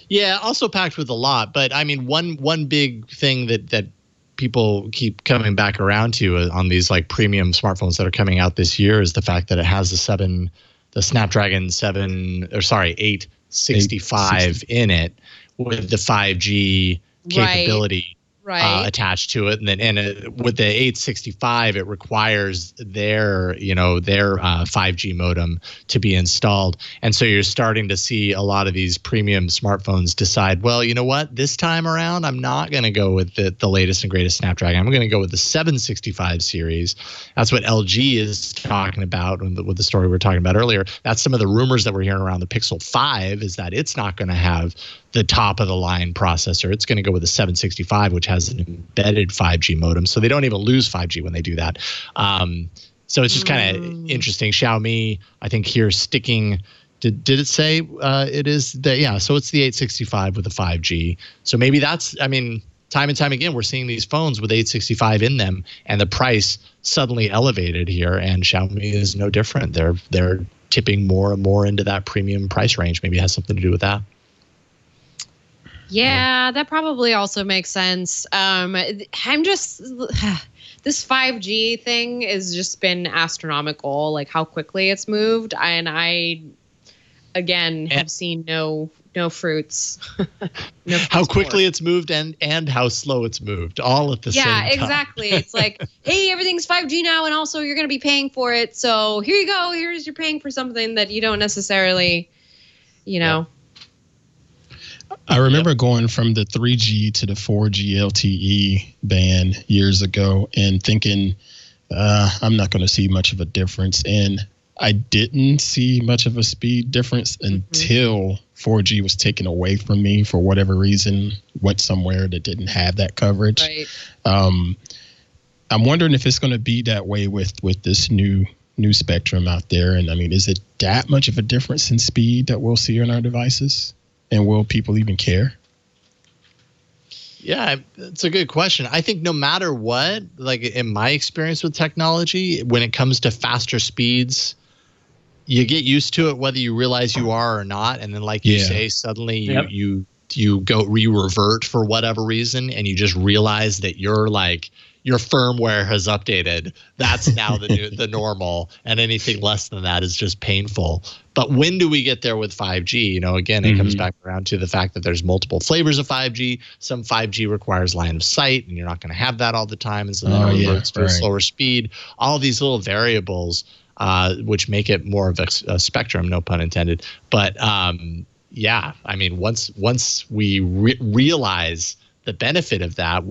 Yeah, also packed with a lot. But I mean, one big thing that people keep coming back around to on these like premium smartphones that are coming out this year is the fact that it has the Snapdragon 865 in it with the 5G capability attached to it, and with the 865, it requires their 5G modem to be installed, and so you're starting to see a lot of these premium smartphones decide, well, you know what, this time around, I'm not going to go with the latest and greatest Snapdragon. I'm going to go with the 765 series. That's what LG is talking about with the story we were talking about earlier. That's some of the rumors that we're hearing around the Pixel 5 is that it's not going to have the top of the line processor. It's going to go with the 765, which has an embedded 5G modem. So they don't even lose 5G when they do that. So it's just kind of interesting. Xiaomi, I think here sticking, did it say it is that? Yeah. So it's the 865 with the 5G. So maybe that's, I mean, time and time again, we're seeing these phones with 865 in them and the price suddenly elevated here, and Xiaomi is no different. They're tipping more and more into that premium price range. Maybe it has something to do with that. Yeah, that probably also makes sense. I'm just this 5G thing has just been astronomical, like how quickly it's moved, and I again have seen no fruits. How quickly it's moved and how slow it's moved, all at the same time. Yeah, exactly. It's like, hey, everything's 5G now, and also you're going to be paying for it. So here you go. Here's you're paying for something that you don't necessarily, Yep. I remember going from the 3G to the 4G LTE band years ago and thinking, I'm not going to see much of a difference. And I didn't see much of a speed difference until 4G was taken away from me for whatever reason, went somewhere that didn't have that coverage. Right. I'm wondering if it's going to be that way with this new spectrum out there. And I mean, is it that much of a difference in speed that we'll see on our devices? And will people even care? Yeah, it's a good question. I think no matter what, like in my experience with technology, when it comes to faster speeds, you get used to it whether you realize you are or not. And then like you say, suddenly you revert for whatever reason, and you just realize that your firmware has updated. That's now the normal, and anything less than that is just painful. But when do we get there with 5G? Again, it comes back around to the fact that there's multiple flavors of 5G. Some 5G requires line of sight, and you're not going to have that all the time, and so then it reverts to a slower speed. All these little variables, which make it more of a spectrum, no pun intended. But yeah, I mean, once we realize the benefit of that,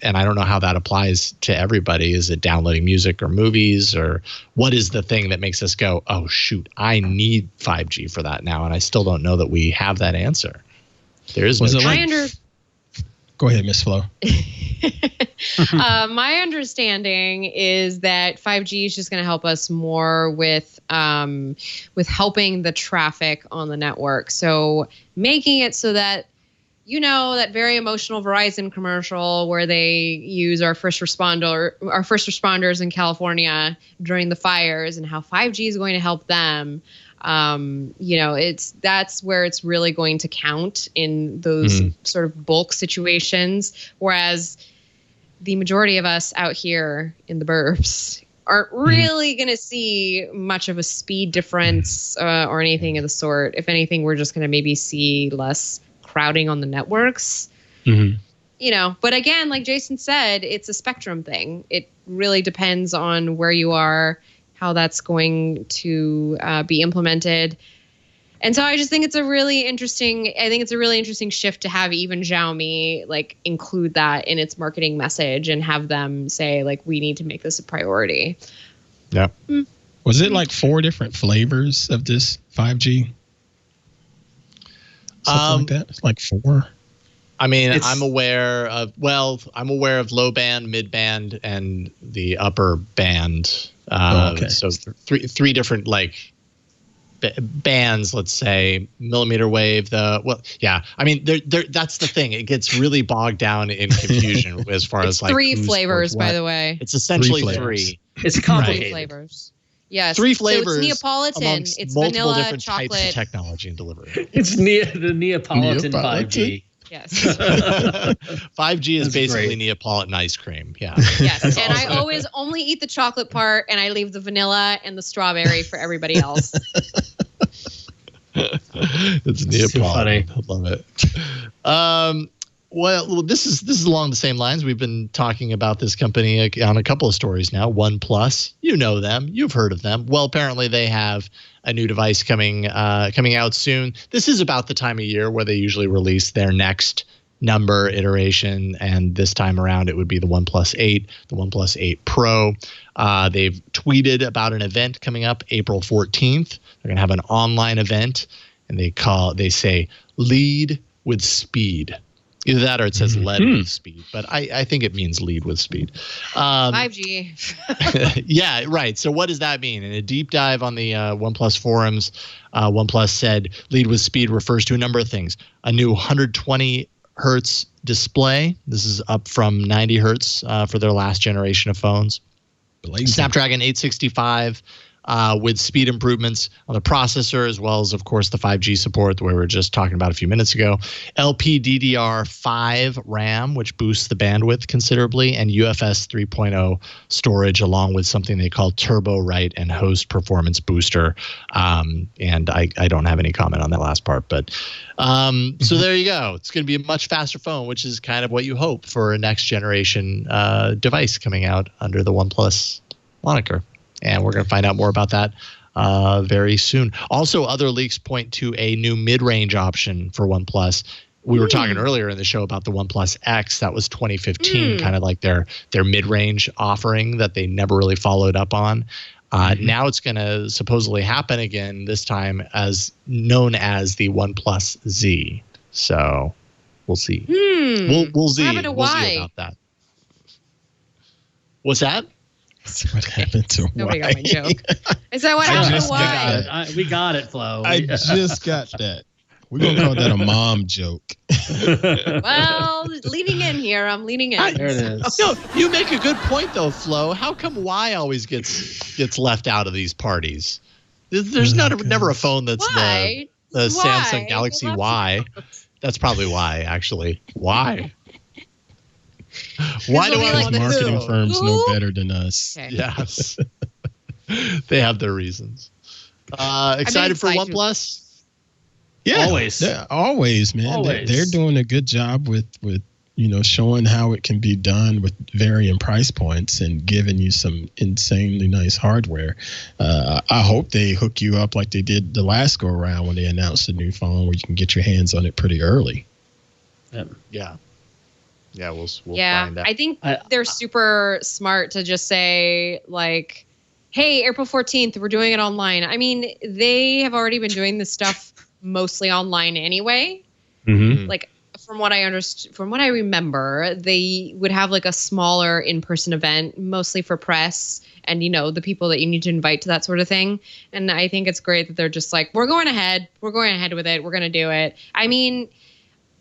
and I don't know how that applies to everybody. Is it downloading music or movies, or what is the thing that makes us go, oh shoot, I need 5G for that now? And I still don't know that we have that answer. There is Go ahead, Miss Flo. My understanding is that 5G is just going to help us more with helping the traffic on the network. So making it so that, that very emotional Verizon commercial where they use our first responders in California during the fires, and how 5G is going to help them. That's where it's really going to count in those sort of bulk situations. Whereas the majority of us out here in the burbs aren't really going to see much of a speed difference or anything of the sort. If anything, we're just going to maybe see less crowding on the networks. But again, like Jason said, it's a spectrum thing. It really depends on where you are, how that's going to be implemented. And so I just think it's a really interesting shift to have even Xiaomi like include that in its marketing message and have them say like, we need to make this a priority. Yeah. Was it like 4 different flavors of this 5G? Something like that. It's like 4. I mean, I'm aware of low band, mid band, and the upper band. So three different bands, let's say, millimeter wave. I mean, that's the thing. It gets really bogged down in confusion as far as 3 flavors, by the way. It's essentially 3. It's complicated. 3 flavors. Yes. 3 flavors. So it's Neapolitan. It's multiple vanilla, different chocolate. types of technology and delivery. It's the Neapolitan 5G. Yes. 5G is basically great. Neapolitan ice cream. Yeah. Yes. And I always only eat the chocolate part, and I leave the vanilla and the strawberry for everybody else. It's Neapolitan. I love it. Well, this is along the same lines. We've been talking about this company on a couple of stories now. OnePlus, you know them, you've heard of them. Well, apparently they have a new device coming out soon. This is about the time of year where they usually release their next number iteration, and this time around it would be the OnePlus 8, the OnePlus 8 Pro. They've tweeted about an event coming up April 14th. They're going to have an online event, and they say lead with speed. Either that or it says lead with speed, but I think it means lead with speed. 5G. Yeah, right. So what does that mean? In a deep dive on the OnePlus forums, OnePlus said lead with speed refers to a number of things. A new 120 hertz display. This is up from 90 hertz for their last generation of phones. Snapdragon 865 with speed improvements on the processor, as well as, of course, the 5G support that we were just talking about a few minutes ago. LPDDR5 RAM, which boosts the bandwidth considerably, and UFS 3.0 storage, along with something they call Turbo Write and Host Performance Booster. And I don't have any comment on that last part, but so there you go. It's going to be a much faster phone, which is kind of what you hope for a next generation device coming out under the OnePlus moniker. And we're going to find out more about that very soon. Also, other leaks point to a new mid-range option for OnePlus. We were talking earlier in the show about the OnePlus X. That was 2015, kind of like their mid-range offering that they never really followed up on. Now it's going to supposedly happen again, this time as known as the OnePlus Z. So we'll see. We'll see. We'll see about that. What's that? What happened to Nobody why? got my joke. Is that what happened to why? We got it, Flo. I just got that. We're going to call that a mom joke. Well, leaning in here. I'm leaning in. There it is. No, you make a good point, though, Flo. How come Y always gets left out of these parties? There's never a phone that's Why? the Why? Samsung Galaxy Y. That's probably why, actually. Why? Why do we'll be I like want the Marketing Who? firms know Who? better than us. Okay. Yes. They have their reasons. Excited for excited. OnePlus? Yeah, Always. always, man. Always. They're doing a good job with showing how it can be done with varying price points and giving you some insanely nice hardware. I hope they hook you up like they did the last go around when they announced the new phone, where you can get your hands on it pretty early. Yeah. Yeah, we'll Yeah, find out. I think they're super smart to just say, like, hey, April 14th, we're doing it online. I mean, they have already been doing this stuff mostly online anyway. Mm-hmm. Like, from what I understand, from what I remember, they would have like a smaller in-person event, mostly for press and, the people that you need to invite to that sort of thing. And I think it's great that they're just like, we're going ahead with it. We're going to do it. I mean,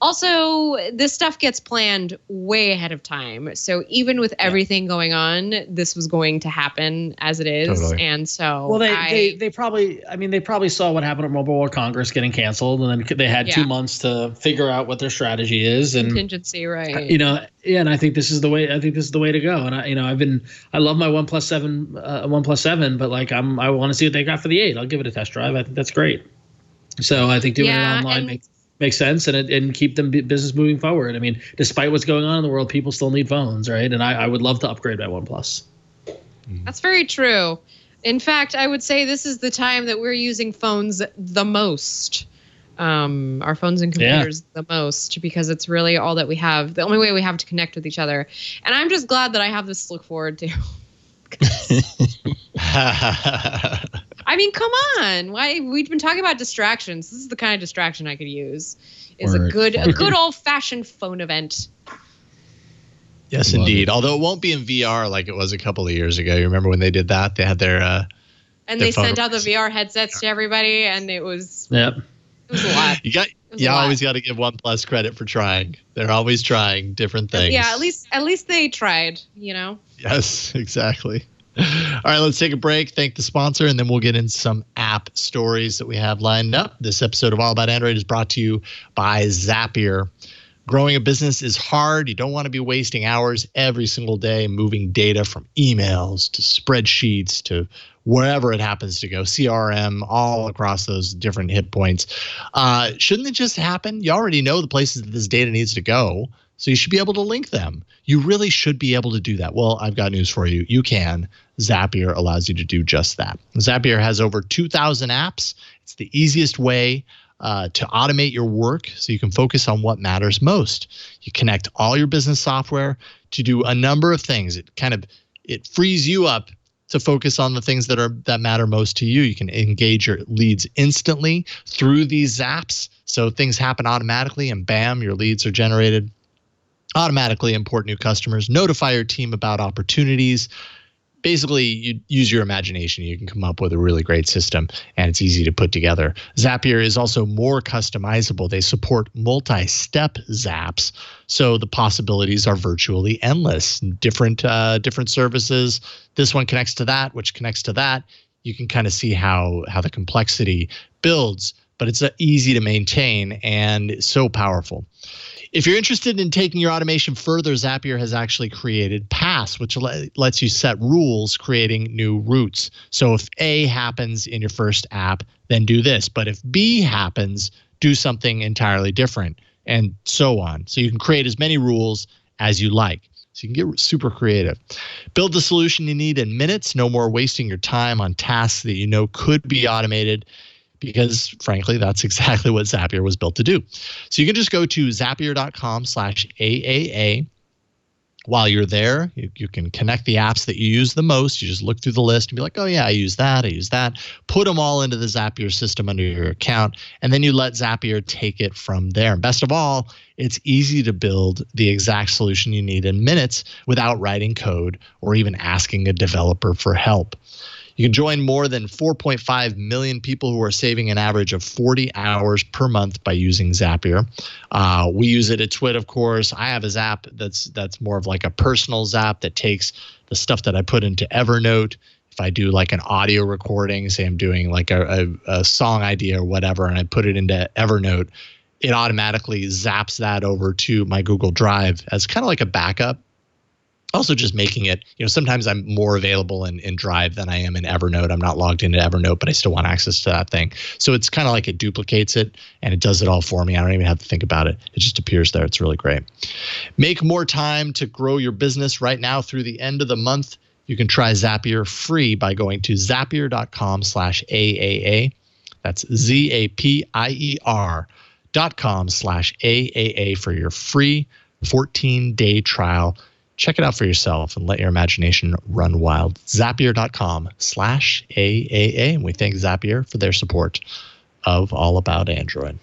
also, this stuff gets planned way ahead of time. So even with everything going on, this was going to happen as it is. Totally. And so, Well, they probably saw what happened at Mobile World Congress getting canceled, and then they had 2 months to figure out what their strategy is. And contingency, right? And I think this is the way. I think this is the way to go. And I love my OnePlus 7, but like I want to see what they got for the 8. I'll give it a test drive. I think that's great. So I think doing it online makes sense, and keep them business moving forward. I mean, despite what's going on in the world, people still need phones, right? And I would love to upgrade my OnePlus. That's very true. In fact, I would say this is the time that we're using phones the most. Our phones and computers the most, because it's really all that we have. The only way we have to connect with each other. And I'm just glad that I have this to look forward to. I mean, come on. Why we've been talking about distractions. This is the kind of distraction I could use. Is a good old-fashioned phone event. Yes, indeed. Although it won't be in VR like it was a couple of years ago. You remember when they did that? They had their and they sent out the VR headsets to everybody, and it was Yep. It was a lot. You always got to give OnePlus credit for trying. They're always trying different things. Yeah, at least they tried, Yes, exactly. All right, let's take a break, thank the sponsor, and then we'll get into some app stories that we have lined up. This episode of All About Android is brought to you by Zapier. Growing a business is hard. You don't want to be wasting hours every single day moving data from emails to spreadsheets to wherever it happens to go, CRM, all across those different hit points. Shouldn't it just happen? You already know the places that this data needs to go, so you should be able to link them. You really should be able to do that. Well, I've got news for you. You can. Zapier allows you to do just that. Zapier has over 2,000 apps. It's the easiest way to automate your work so you can focus on what matters most. You connect all your business software to do a number of things. It frees you up to focus on the things that matter most to you. You can engage your leads instantly through these apps. So things happen automatically, and bam, your leads are generated. Automatically import new customers, notify your team about opportunities. Basically, you use your imagination. You can come up with a really great system, and it's easy to put together. Zapier is also more customizable. They support multi-step zaps, so the possibilities are virtually endless. Different services. This one connects to that, which connects to that. you can kind of see how the complexity builds, but it's easy to maintain and so powerful. If you're interested in taking your automation further, Zapier has actually created paths, which lets you set rules, creating new routes. So if A happens in your first app, then do this. But if B happens, do something entirely different, and so on. So you can create as many rules as you like. So you can get super creative. Build the solution you need in minutes. No more wasting your time on tasks that you know could be automated, because frankly, that's exactly what Zapier was built to do. So you can just go to zapier.com/AAA. While you're there, you can connect the apps that you use the most. You just look through the list and be like, oh yeah, I use that. Put them all into the Zapier system under your account, and then you let Zapier take it from there. And best of all, it's easy to build the exact solution you need in minutes without writing code or even asking a developer for help. You can join more than 4.5 million people who are saving an average of 40 hours per month by using Zapier. We use it at Twitt, of course. I have a Zap that's more of like a personal Zap that takes the stuff that I put into Evernote. If I do like an audio recording, say I'm doing like a song idea or whatever, and I put it into Evernote, it automatically zaps that over to my Google Drive as kind of like a backup. Also just making it, sometimes I'm more available in Drive than I am in Evernote. I'm not logged into Evernote, but I still want access to that thing. So it's kind of like it duplicates it and it does it all for me. I don't even have to think about it. It just appears there. It's really great. Make more time to grow your business right now through the end of the month. You can try Zapier free by going to zapier.com/AAA. That's zapier.com/AAA for your free 14-day trial. Check it out for yourself and let your imagination run wild. Zapier.com/AAA. And we thank Zapier for their support of All About Android.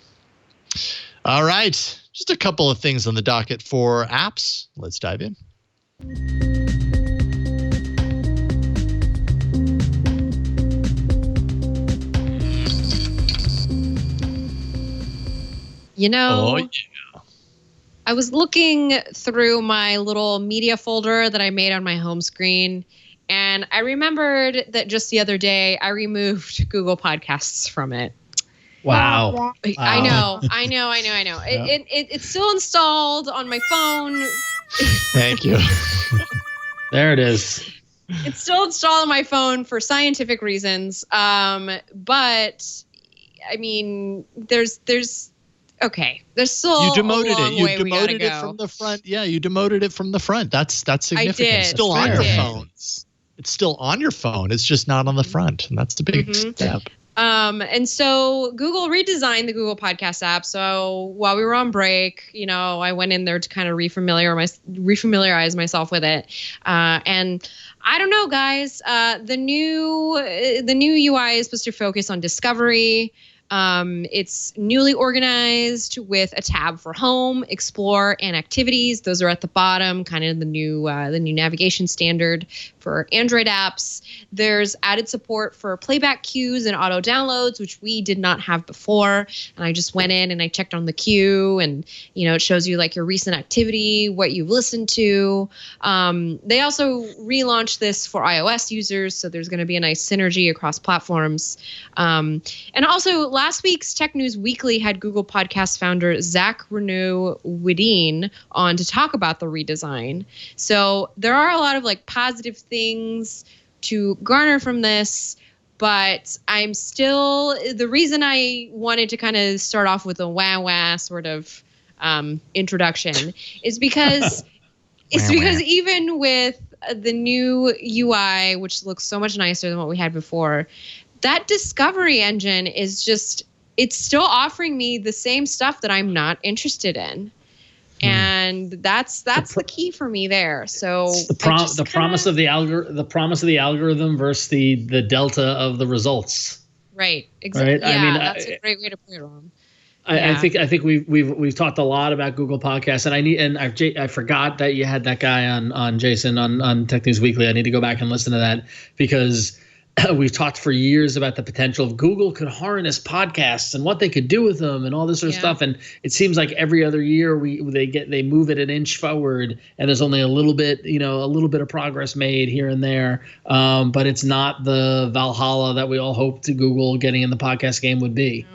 All right. Just a couple of things on the docket for apps. Let's dive in. Oh, yeah. I was looking through my little media folder that I made on my home screen, and I remembered that just the other day I removed Google Podcasts from it. Wow. I know. It's still installed on my phone. Thank you. There it is. It's still installed on my phone for scientific reasons. But I mean, there's okay. There's still you demoted a long it. You way demoted it from the front. Yeah, you demoted it from the front. That's significant. I did. It's still on your phones. It's still on your phone. It's just not on the front, and that's the big step. And so Google redesigned the Google Podcast app. So while we were on break, I went in there to kind of refamiliarize myself with it. And I don't know, guys. The new UI is supposed to focus on discovery. It's newly organized with a tab for home, explore, and activities. Those are at the bottom, kind of the new navigation standard for Android apps. There's added support for playback queues and auto downloads, which we did not have before. And I just went in and I checked on the queue, and it shows you like your recent activity, what you've listened to. They also relaunched this for iOS users, so there's going to be a nice synergy across platforms. And also, last week's Tech News Weekly had Google Podcast founder Zach Renaud-Widin on to talk about the redesign. So there are a lot of like positive things to garner from this, but I'm still, the reason I wanted to kind of start off with a wah sort of introduction is because even with the new UI, which looks so much nicer than what we had before, that discovery engine is just, it's still offering me the same stuff that I'm not interested in. And that's the key for me there. So the promise of the algorithm versus the delta of the results. Right. Exactly. Right? Yeah, that's a great way to put it on. I think we've talked a lot about Google Podcasts, and I forgot that you had that guy on Jason on Tech News Weekly. I need to go back and listen to that because we've talked for years about the potential of Google could harness podcasts and what they could do with them and all this sort of stuff. And it seems like every other year they move it an inch forward, and there's only a little bit of progress made here and there. But it's not the Valhalla that we all hoped Google getting in the podcast game would be.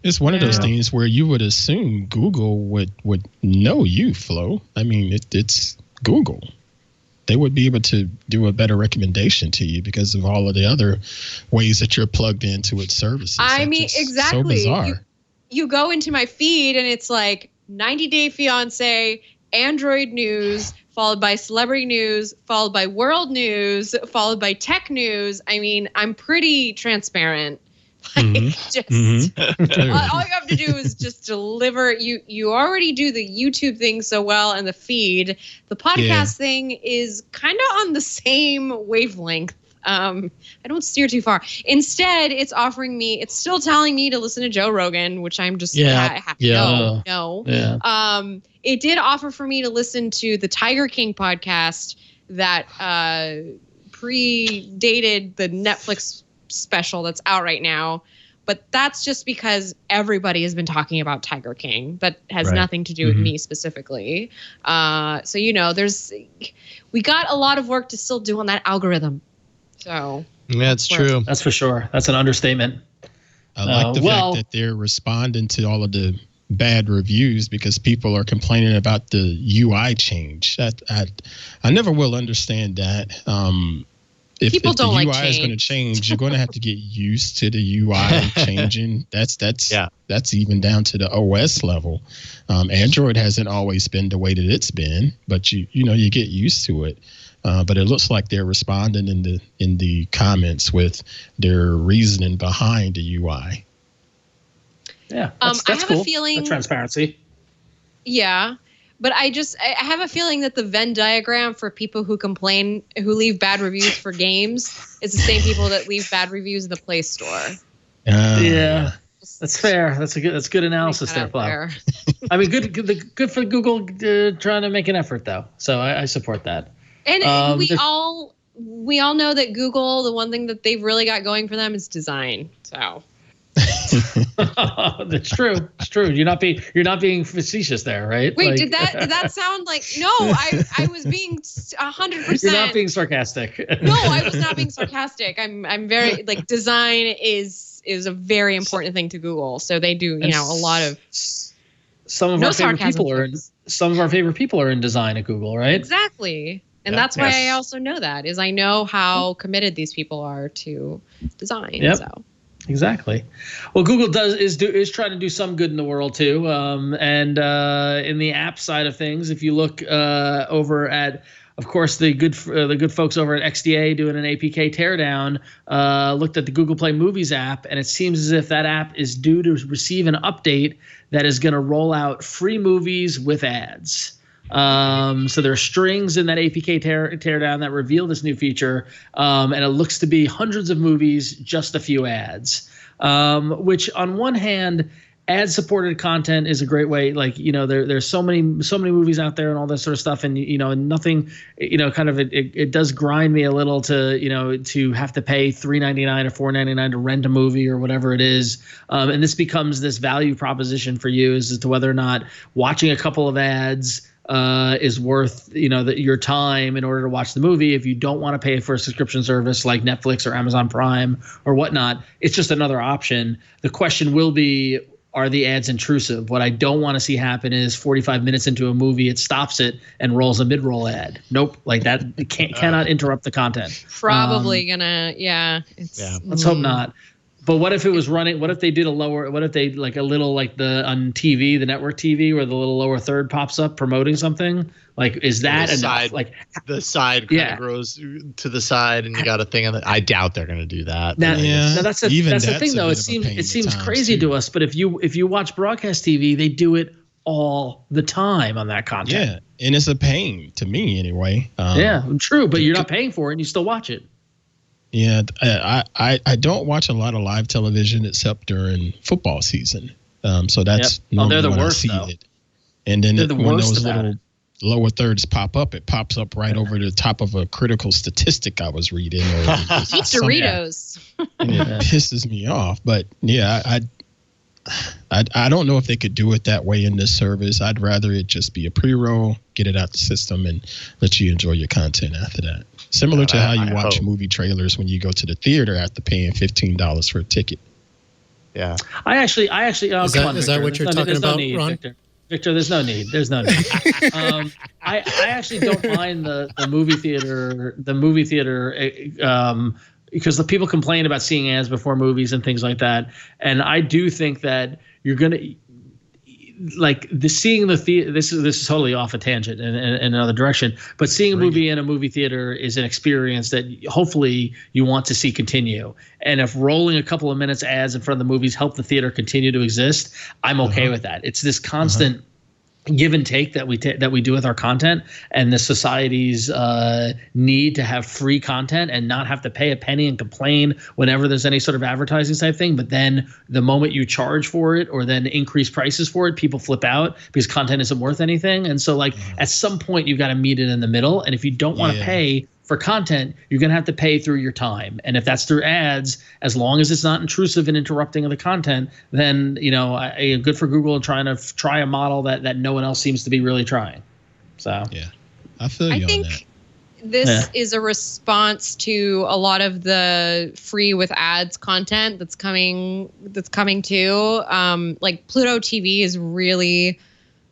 It's one of those things where you would assume Google would know you, Flo. I mean, it's Google. They would be able to do a better recommendation to you because of all of the other ways that you're plugged into its services. I mean, exactly. So bizarre. You go into my feed and it's like 90 Day Fiance, Android news, followed by celebrity news, followed by world news, followed by tech news. I mean, I'm pretty transparent. Like, all you have to do is just deliver. You already do the YouTube thing so well and the feed. The podcast thing is kind of on the same wavelength. I don't steer too far. Instead, it's still telling me to listen to Joe Rogan, which I'm just no. It did offer for me to listen to the Tiger King podcast that predated the Netflix special that's out right now, but that's just because everybody has been talking about Tiger King. That has nothing to do with me specifically. So we got a lot of work to still do on that algorithm. So that's true. That's for sure. That's an understatement. I like the fact that they're responding to all of the bad reviews because people are complaining about the UI change. I never will understand that. If the UI is going to change, you're going to have to get used to the UI changing. That's even down to the OS level. Android hasn't always been the way that it's been, but you get used to it. But it looks like they're responding in the comments with their reasoning behind the UI. Yeah, that's I have cool. a feeling the transparency. Yeah. But I have a feeling that the Venn diagram for people who leave bad reviews for games is the same people that leave bad reviews in the Play Store. Yeah, that's fair. That's good analysis there, Flo. I mean, good for Google trying to make an effort, though. So I support that. And we all know that Google, the one thing that they've really got going for them is design. So. That's true. It's true. You're not being facetious there, right? Wait, did that sound like? No, I was being 100%. You're not being sarcastic. No, I was not being sarcastic. I'm very design is a very important thing to Google. So they do a lot of. Some of our favorite people are in design at Google, right? Exactly. And that's why I also know that I know how committed these people are to design. Yep. So. Exactly. Well, Google is trying to do some good in the world too. And in the app side of things, if you look over at, of course, the good folks over at XDA doing an APK teardown, looked at the Google Play Movies app, and it seems as if that app is due to receive an update that is going to roll out free movies with ads. So there are strings in that APK teardown that reveal this new feature, and it looks to be hundreds of movies, just a few ads. Which on one hand, ad-supported content is a great way. There's so many movies out there and all that sort of stuff, and nothing. It does grind me a little to have to pay $3.99 or $4.99 to rent a movie or whatever it is. And this becomes this value proposition for you as to whether or not watching a couple of ads is worth your time in order to watch the movie. If you don't want to pay for a subscription service like Netflix or Amazon Prime or whatnot, it's just another option. The question will be, are the ads intrusive? What I don't want to see happen is 45 minutes into a movie, it stops it and rolls a mid-roll ad. Nope, like that. It cannot interrupt the content. Probably Let's hope not. But what if it was running? What if they did what if they on TV, the network TV, where the little lower third pops up promoting something? Like, is that enough? The side kind of grows to the side, and you got a thing on it. I doubt they're going to do that. Now that's the thing, though. It seems crazy to us, but if you watch broadcast TV, they do it all the time on that content. Yeah, and it's a pain to me anyway. True, but you're not paying for it, and you still watch it. Yeah, I don't watch a lot of live television except during football season. So that's they're the worst, though. And then they're the worst of that. lower thirds pop up, it pops up right over the top of a critical statistic I was reading. Or Eat Doritos. And it pisses me off. But yeah, I don't know if they could do it that way in this service. I'd rather it just be a pre-roll, get it out the system, and let you enjoy your content after that. Similar to how you watch movie trailers when you go to the theater after paying $15 for a ticket. Yeah. I actually. Oh, Is that what you're talking about, Ron? Victor, there's no need. There's no need. I actually don't mind the movie theater. Because the people complain about seeing ads before movies and things like that, and I do think that you're gonna like seeing the theater. This is totally off a tangent in another direction, but seeing a movie in a movie theater is an experience that hopefully you want to see continue. And if rolling a couple of minutes ads in front of the movies help the theater continue to exist, I'm okay with that. It's this constant give and take that we do with our content, and the society's need to have free content and not have to pay a penny and complain whenever there's any sort of advertising type thing. But then the moment you charge for it or then increase prices for it, people flip out because content isn't worth anything. And so like at some point you've got to meet it in the middle. And if you don't want to pay for content, you're going to have to pay through your time. And if that's through ads, as long as it's not intrusive and interrupting the content, then, good for Google trying to try a model that no one else seems to be really trying. So, yeah, I feel you on that. I think this is a response to a lot of the free with ads content that's coming too. Like Pluto TV is really,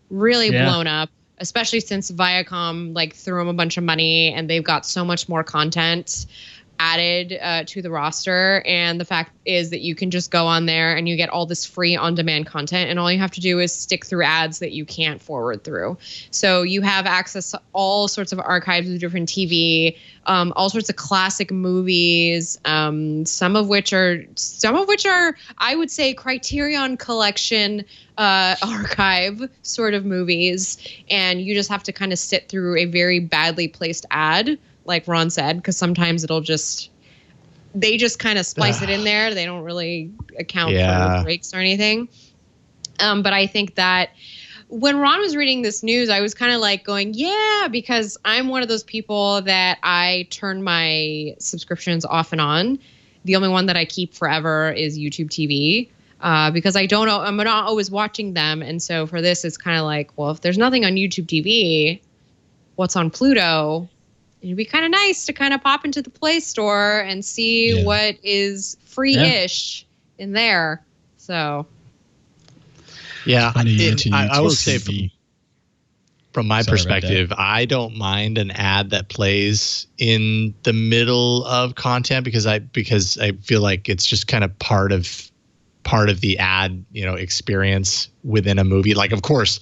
really blown up, especially since Viacom threw them a bunch of money and they've got so much more content added to the roster. And the fact is that you can just go on there and you get all this free on-demand content, and all you have to do is stick through ads that you can't forward through. So you have access to all sorts of archives of different TV, all sorts of classic movies, some of which are I would say Criterion Collection archive sort of movies, and you just have to kind of sit through a very badly placed ad, like Ron said, because sometimes they just kind of splice it in there. They don't really account for breaks or anything. But I think that when Ron was reading this news, I was kind of like going, yeah, because I'm one of those people that I turn my subscriptions off and on. The only one that I keep forever is YouTube TV. Because I'm not always watching them. And so for this, it's kind of like, well, if there's nothing on YouTube TV, what's on Pluto? It'd be kind of nice to kind of pop into the Play Store and see what is free-ish in there. So. Yeah, I will say from my perspective, I don't mind an ad that plays in the middle of content because I feel like it's just kind of part of the ad, experience within a movie. Like, of course,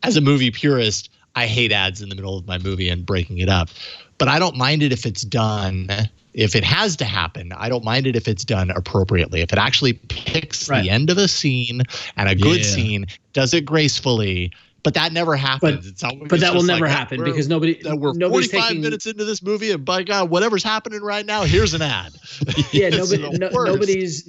as a movie purist, I hate ads in the middle of my movie and breaking it up. But I don't mind it if it's done. If it has to happen, I don't mind it if it's done appropriately. If it actually picks the end of a scene and a good scene, does it gracefully. But that never happens. But that will never happen because we're 45 minutes into this movie, and by God, whatever's happening right now, here's an ad. Yeah, nobody's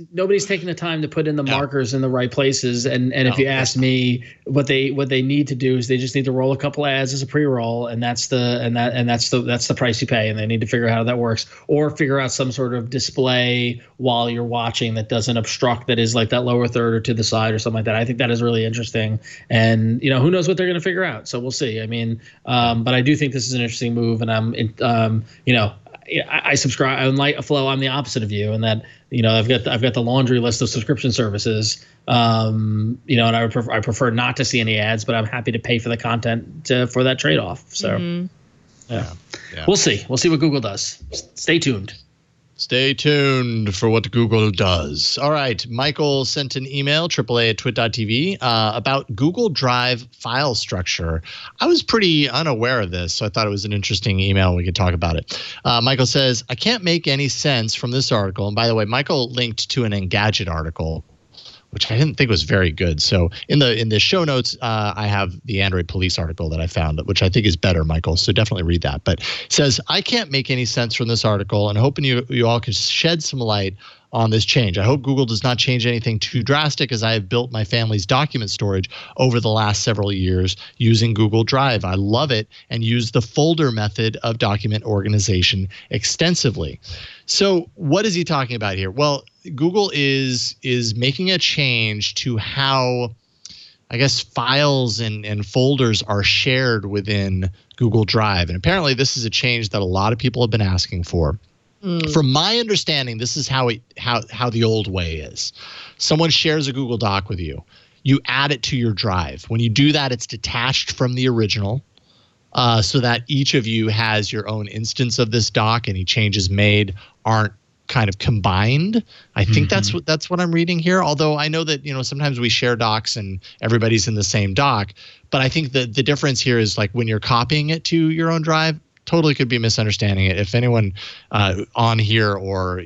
taking the time to put in the markers in the right places. And if you ask me, what they need to do is they just need to roll a couple ads as a pre-roll, and that's the price you pay. And they need to figure out how that works, or figure out some sort of display while you're watching that doesn't obstruct, that is like that lower third or to the side or something like that. I think that is really interesting. And who knows what they're going to figure out. So we'll see. I mean, but I do think this is an interesting move, and I subscribe. I'm like a Flo. I'm the opposite of you, and that I've got the laundry list of subscription services. And I prefer not to see any ads, but I'm happy to pay for the content for that trade off. So we'll see. We'll see what Google does. Stay tuned. Stay tuned for what Google does. All right. Michael sent an email, AAA@twit.tv, about Google Drive file structure. I was pretty unaware of this, so I thought it was an interesting email. We could talk about it. Michael says, I can't make any sense from this article. And by the way, Michael linked to an Engadget article, which I didn't think was very good. So in the show notes, I have the Android Police article that I found, which I think is better, Michael. So definitely read that. But it says, I can't make any sense from this article, and hoping you all can shed some light on this change. I hope Google does not change anything too drastic, as I have built my family's document storage over the last several years using Google Drive. I love it and use the folder method of document organization extensively. So what is he talking about here? Well, Google is making a change to how, I guess, files and folders are shared within Google Drive. And apparently this is a change that a lot of people have been asking for. From my understanding, this is how the old way is. Someone shares a Google Doc with you. You add it to your drive. When you do that, it's detached from the original, so that each of you has your own instance of this doc. Any changes made aren't kind of combined. I think that's what I'm reading here. Although I know that, sometimes we share docs and everybody's in the same doc. But I think the difference here is, like, when you're copying it to your own drive, totally could be misunderstanding it. If anyone on here or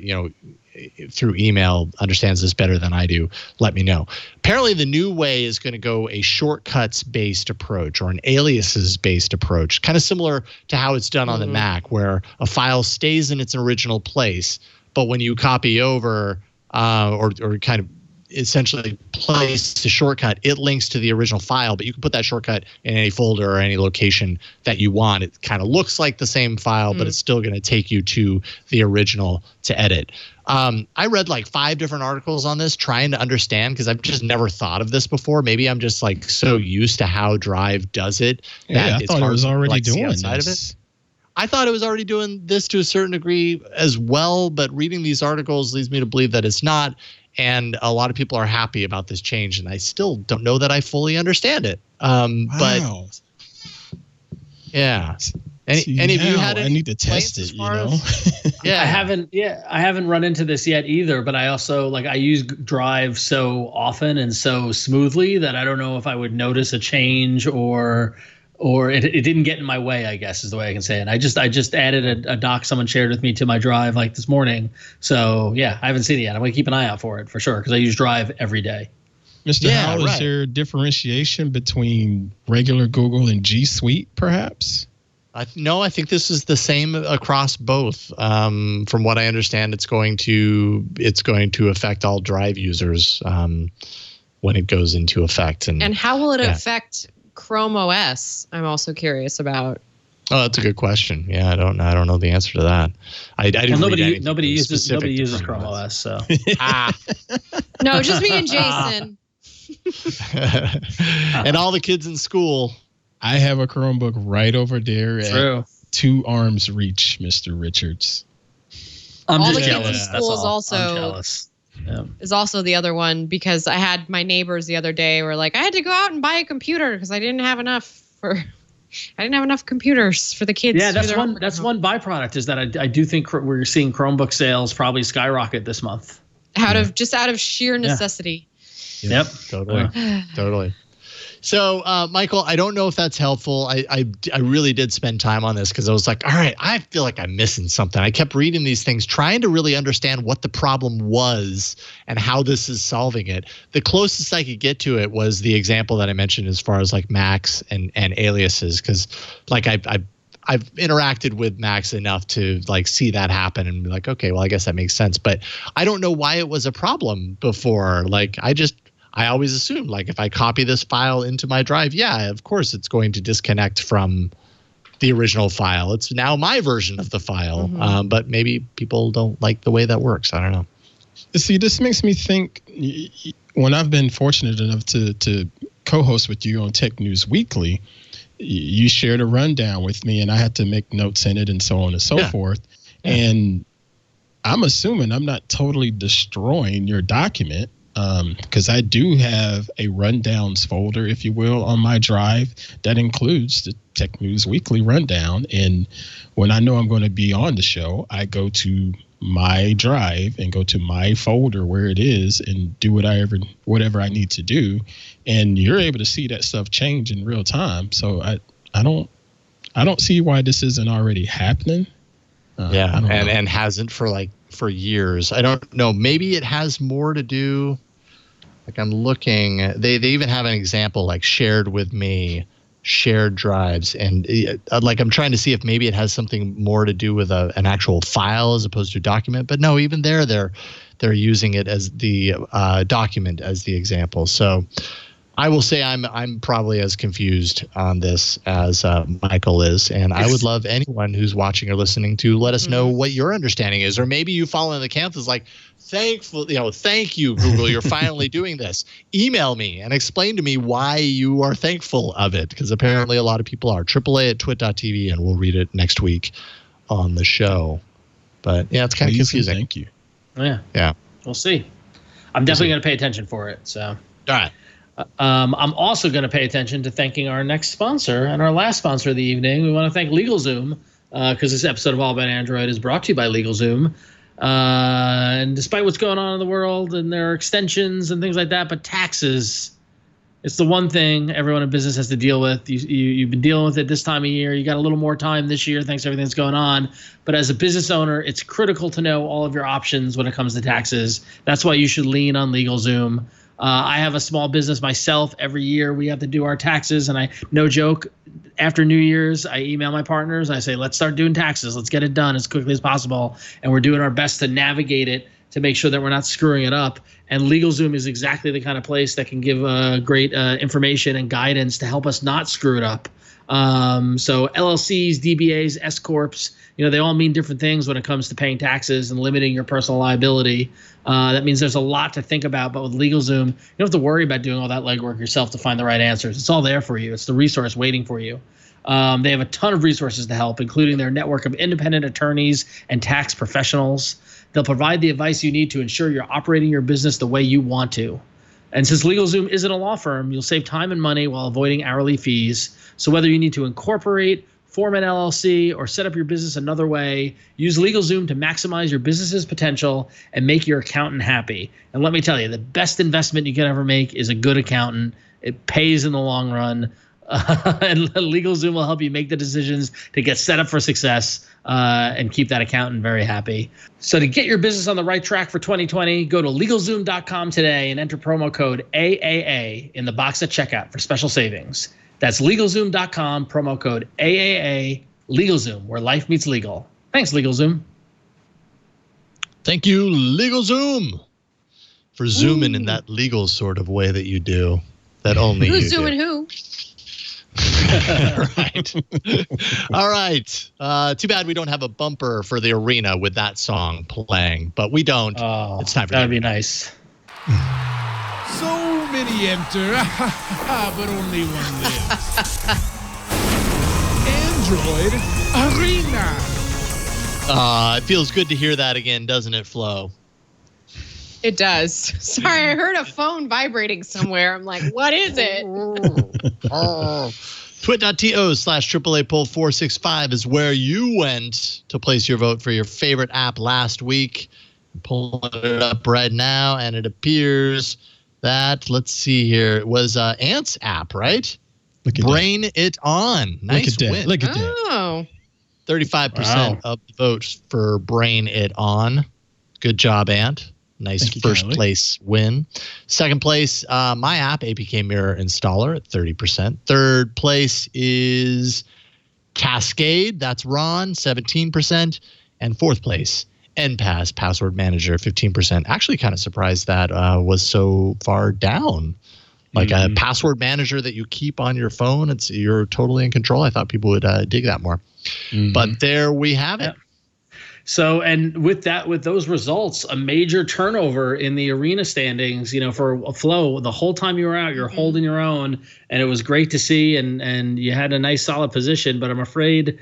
through email understands this better than I do, let me know. Apparently the new way is going to go a shortcuts based approach, or an aliases based approach, kind of similar to how it's done on the Mac, where a file stays in its original place, but when you copy over or kind of essentially place a shortcut, it links to the original file, but you can put that shortcut in any folder or any location that you want. It kind of looks like the same file, but it's still going to take you to the original to edit. I read like 5 different articles on this, trying to understand, because I've just never thought of this before. Maybe I'm just like so used to how Drive does it that it's hard it was already to doing outside of it. I thought it was already doing this to a certain degree as well, but reading these articles leads me to believe that it's not. And a lot of people are happy about this change, and I still don't know that I fully understand it. But yeah, any of you had? I need to test it. Yeah, I haven't run into this yet either. But I also I use Drive so often and so smoothly that I don't know if I would notice a change or it didn't get in my way, I guess is the way I can say it. I just added a doc someone shared with me to my Drive like this morning. So yeah, I haven't seen it yet. I'm going to keep an eye out for it for sure, because I use Drive every day. Mr. Howell, is there differentiation between regular Google and G Suite, perhaps? No, I think this is the same across both. From what I understand, it's going to affect all Drive users when it goes into effect. And how will it affect Chrome OS? I'm also curious about. Oh, that's a good question. Yeah, I don't know the answer to that. I didn't. Nobody uses Chrome OS. So no, just me and Jason. And all the kids in school. I have a Chromebook right over there at 2 arms reach, Mr. Richards. I'm all just the jealous. kids in school is also. I'm jealous. Yeah. Is also the other one, because I had my neighbors the other day were like, I had to go out and buy a computer because I didn't have enough computers for the kids. Yeah, that's one byproduct, is that I do think we're seeing Chromebook sales probably skyrocket this month. Out of sheer necessity. Yeah. Yep. Totally. So, Michael, I don't know if that's helpful. I really did spend time on this because I was like, all right, I feel like I'm missing something. I kept reading these things, trying to really understand what the problem was and how this is solving it. The closest I could get to it was the example that I mentioned as far as like Macs and aliases, because like I've interacted with Macs enough to like see that happen and be like, okay, well, I guess that makes sense. But I don't know why it was a problem before. Like I always assumed, like, if I copy this file into my Drive, yeah, of course it's going to disconnect from the original file. It's now my version of the file. But maybe people don't like the way that works. I don't know. See, this makes me think, when I've been fortunate enough to co-host with you on Tech News Weekly, you shared a rundown with me, and I had to make notes in it and so on and so forth. Yeah. And I'm assuming I'm not totally destroying your document. Because I do have a rundowns folder, if you will, on my Drive that includes the Tech News Weekly rundown. And when I know I'm going to be on the show, I go to my Drive and go to my folder where it is and do whatever I need to do. And you're able to see that stuff change in real time. So I don't see why this isn't already happening. And hasn't for years. I don't know. Maybe it has more to do Like I'm looking, they even have an example like shared with me, shared drives, and like I'm trying to see if maybe it has something more to do with an actual file as opposed to a document. But no, even they're using it as the document as the example. So I will say I'm probably as confused on this as Michael is, and I would love anyone who's watching or listening to let us know what your understanding is, or maybe you fall in the camp that's like, thank you, Google, you're finally doing this. Email me and explain to me why you are thankful of it, because apparently a lot of people are. AAA@twit.tv, and we'll read it next week on the show. But yeah, it's kind of confusing. Thank you. Yeah. We'll see. I'm definitely going to pay attention for it. So. All right. I'm also going to pay attention to thanking our next sponsor and our last sponsor of the evening. We want to thank LegalZoom because this episode of All About Android is brought to you by LegalZoom. And despite what's going on in the world and there are extensions and things like that, but taxes, it's the one thing everyone in business has to deal with. You've been dealing with it this time of year. You got a little more time this year thanks to everything that's going on. But as a business owner, it's critical to know all of your options when it comes to taxes. That's why you should lean on LegalZoom. I have a small business myself. Every year we have to do our taxes, and no joke, after New Year's, I email my partners. I say, let's start doing taxes. Let's get it done as quickly as possible. And we're doing our best to navigate it to make sure that we're not screwing it up. And LegalZoom is exactly the kind of place that can give great information and guidance to help us not screw it up. So LLCs, DBAs, S Corps, they all mean different things when it comes to paying taxes and limiting your personal liability. That means there's a lot to think about. But with LegalZoom, you don't have to worry about doing all that legwork yourself to find the right answers. It's all there for you. It's the resource waiting for you. They have a ton of resources to help, including their network of independent attorneys and tax professionals. They'll provide the advice you need to ensure you're operating your business the way you want to. And since LegalZoom isn't a law firm, you'll save time and money while avoiding hourly fees. So whether you need to incorporate, form an LLC, or set up your business another way, use LegalZoom to maximize your business's potential and make your accountant happy. And let me tell you, the best investment you can ever make is a good accountant. It pays in the long run. And LegalZoom will help you make the decisions to get set up for success and keep that accountant very happy. So to get your business on the right track for 2020, go to LegalZoom.com today and enter promo code AAA in the box at checkout for special savings. That's LegalZoom.com, promo code AAA, LegalZoom, where life meets legal. Thanks, LegalZoom. Thank you, LegalZoom, for zooming in that legal sort of way that you do. That only Who's you do. zooming who? Right. All right. Too bad we don't have a bumper for the arena with that song playing, but we don't. Oh, it's time for that'd be nice. So many enter, but only one lives. Android Arena. It feels good to hear that again, doesn't it, Flo? It does. Sorry, I heard a phone vibrating somewhere. I'm like, what is it? Twit.to/AAA poll 465 is where you went to place your vote for your favorite app last week. I'm pulling it up right now, and it appears that, let's see here, it was Ant's app, right? Look at Brain It On. Nice win. Look at that. Oh. 35% of the votes for Brain It On. Good job, Ant. Nice first place win. Second place, my app, APK Mirror Installer at 30%. Third place is Cascade. That's Ron, 17%. And fourth place, NPass Password Manager, 15%. Actually kind of surprised that was so far down. Like a password manager that you keep on your phone, you're totally in control. I thought people would dig that more. But there we have it. Yeah. So, and with those results, a major turnover in the arena standings, for Flo, the whole time you were out, you're holding your own, and it was great to see, and you had a nice solid position, but I'm afraid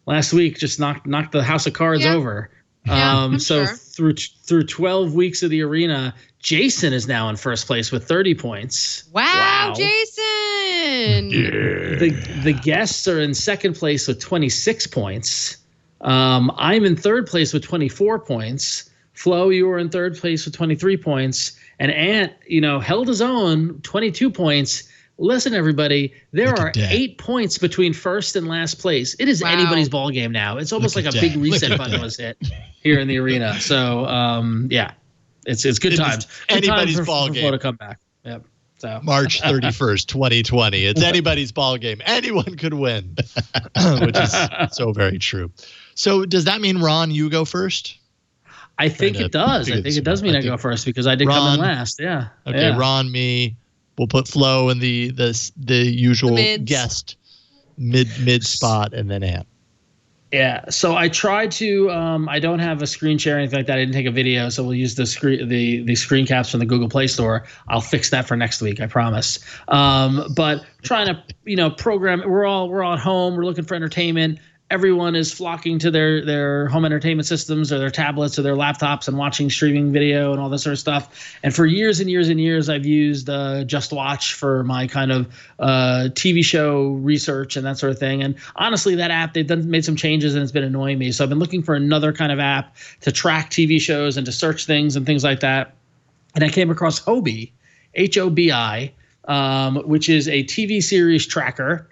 last week just knocked the house of cards over. So through 12 weeks of the arena, Jason is now in first place with 30 points. Wow. Jason! Yeah. The guests are in second place with 26 points. I'm in third place with 24 points. Flo, you were in third place with 23 points. And Ant, held his own, 22 points. Listen, everybody, there are 8 points between first and last place. It is anybody's ball game now. It's almost like a big reset button was hit here in the arena. So, it's good times. Anybody's ball game. For Flo to come back. Yep. So March 31st, 2020. It's anybody's ball game. Anyone could win, which is so very true. So does that mean, Ron, you go first? I think it does. I think it does mean I go first because I did come in last. Yeah. Okay, yeah. Ron, me. We'll put Flo in the usual guest mid spot, and then Ant. Yeah. So I tried to. I don't have a screen share or anything like that. I didn't take a video, so we'll use the screen caps from the Google Play Store. I'll fix that for next week, I promise. But trying to program. We're all at home. We're looking for entertainment. Everyone is flocking to their home entertainment systems or their tablets or their laptops and watching streaming video and all this sort of stuff. And for years and years and years, I've used Just Watch for my kind of TV show research and that sort of thing. And honestly, that app, they've made some changes and it's been annoying me. So I've been looking for another kind of app to track TV shows and to search things and things like that. And I came across Hobie, Hobi, which is a TV series tracker.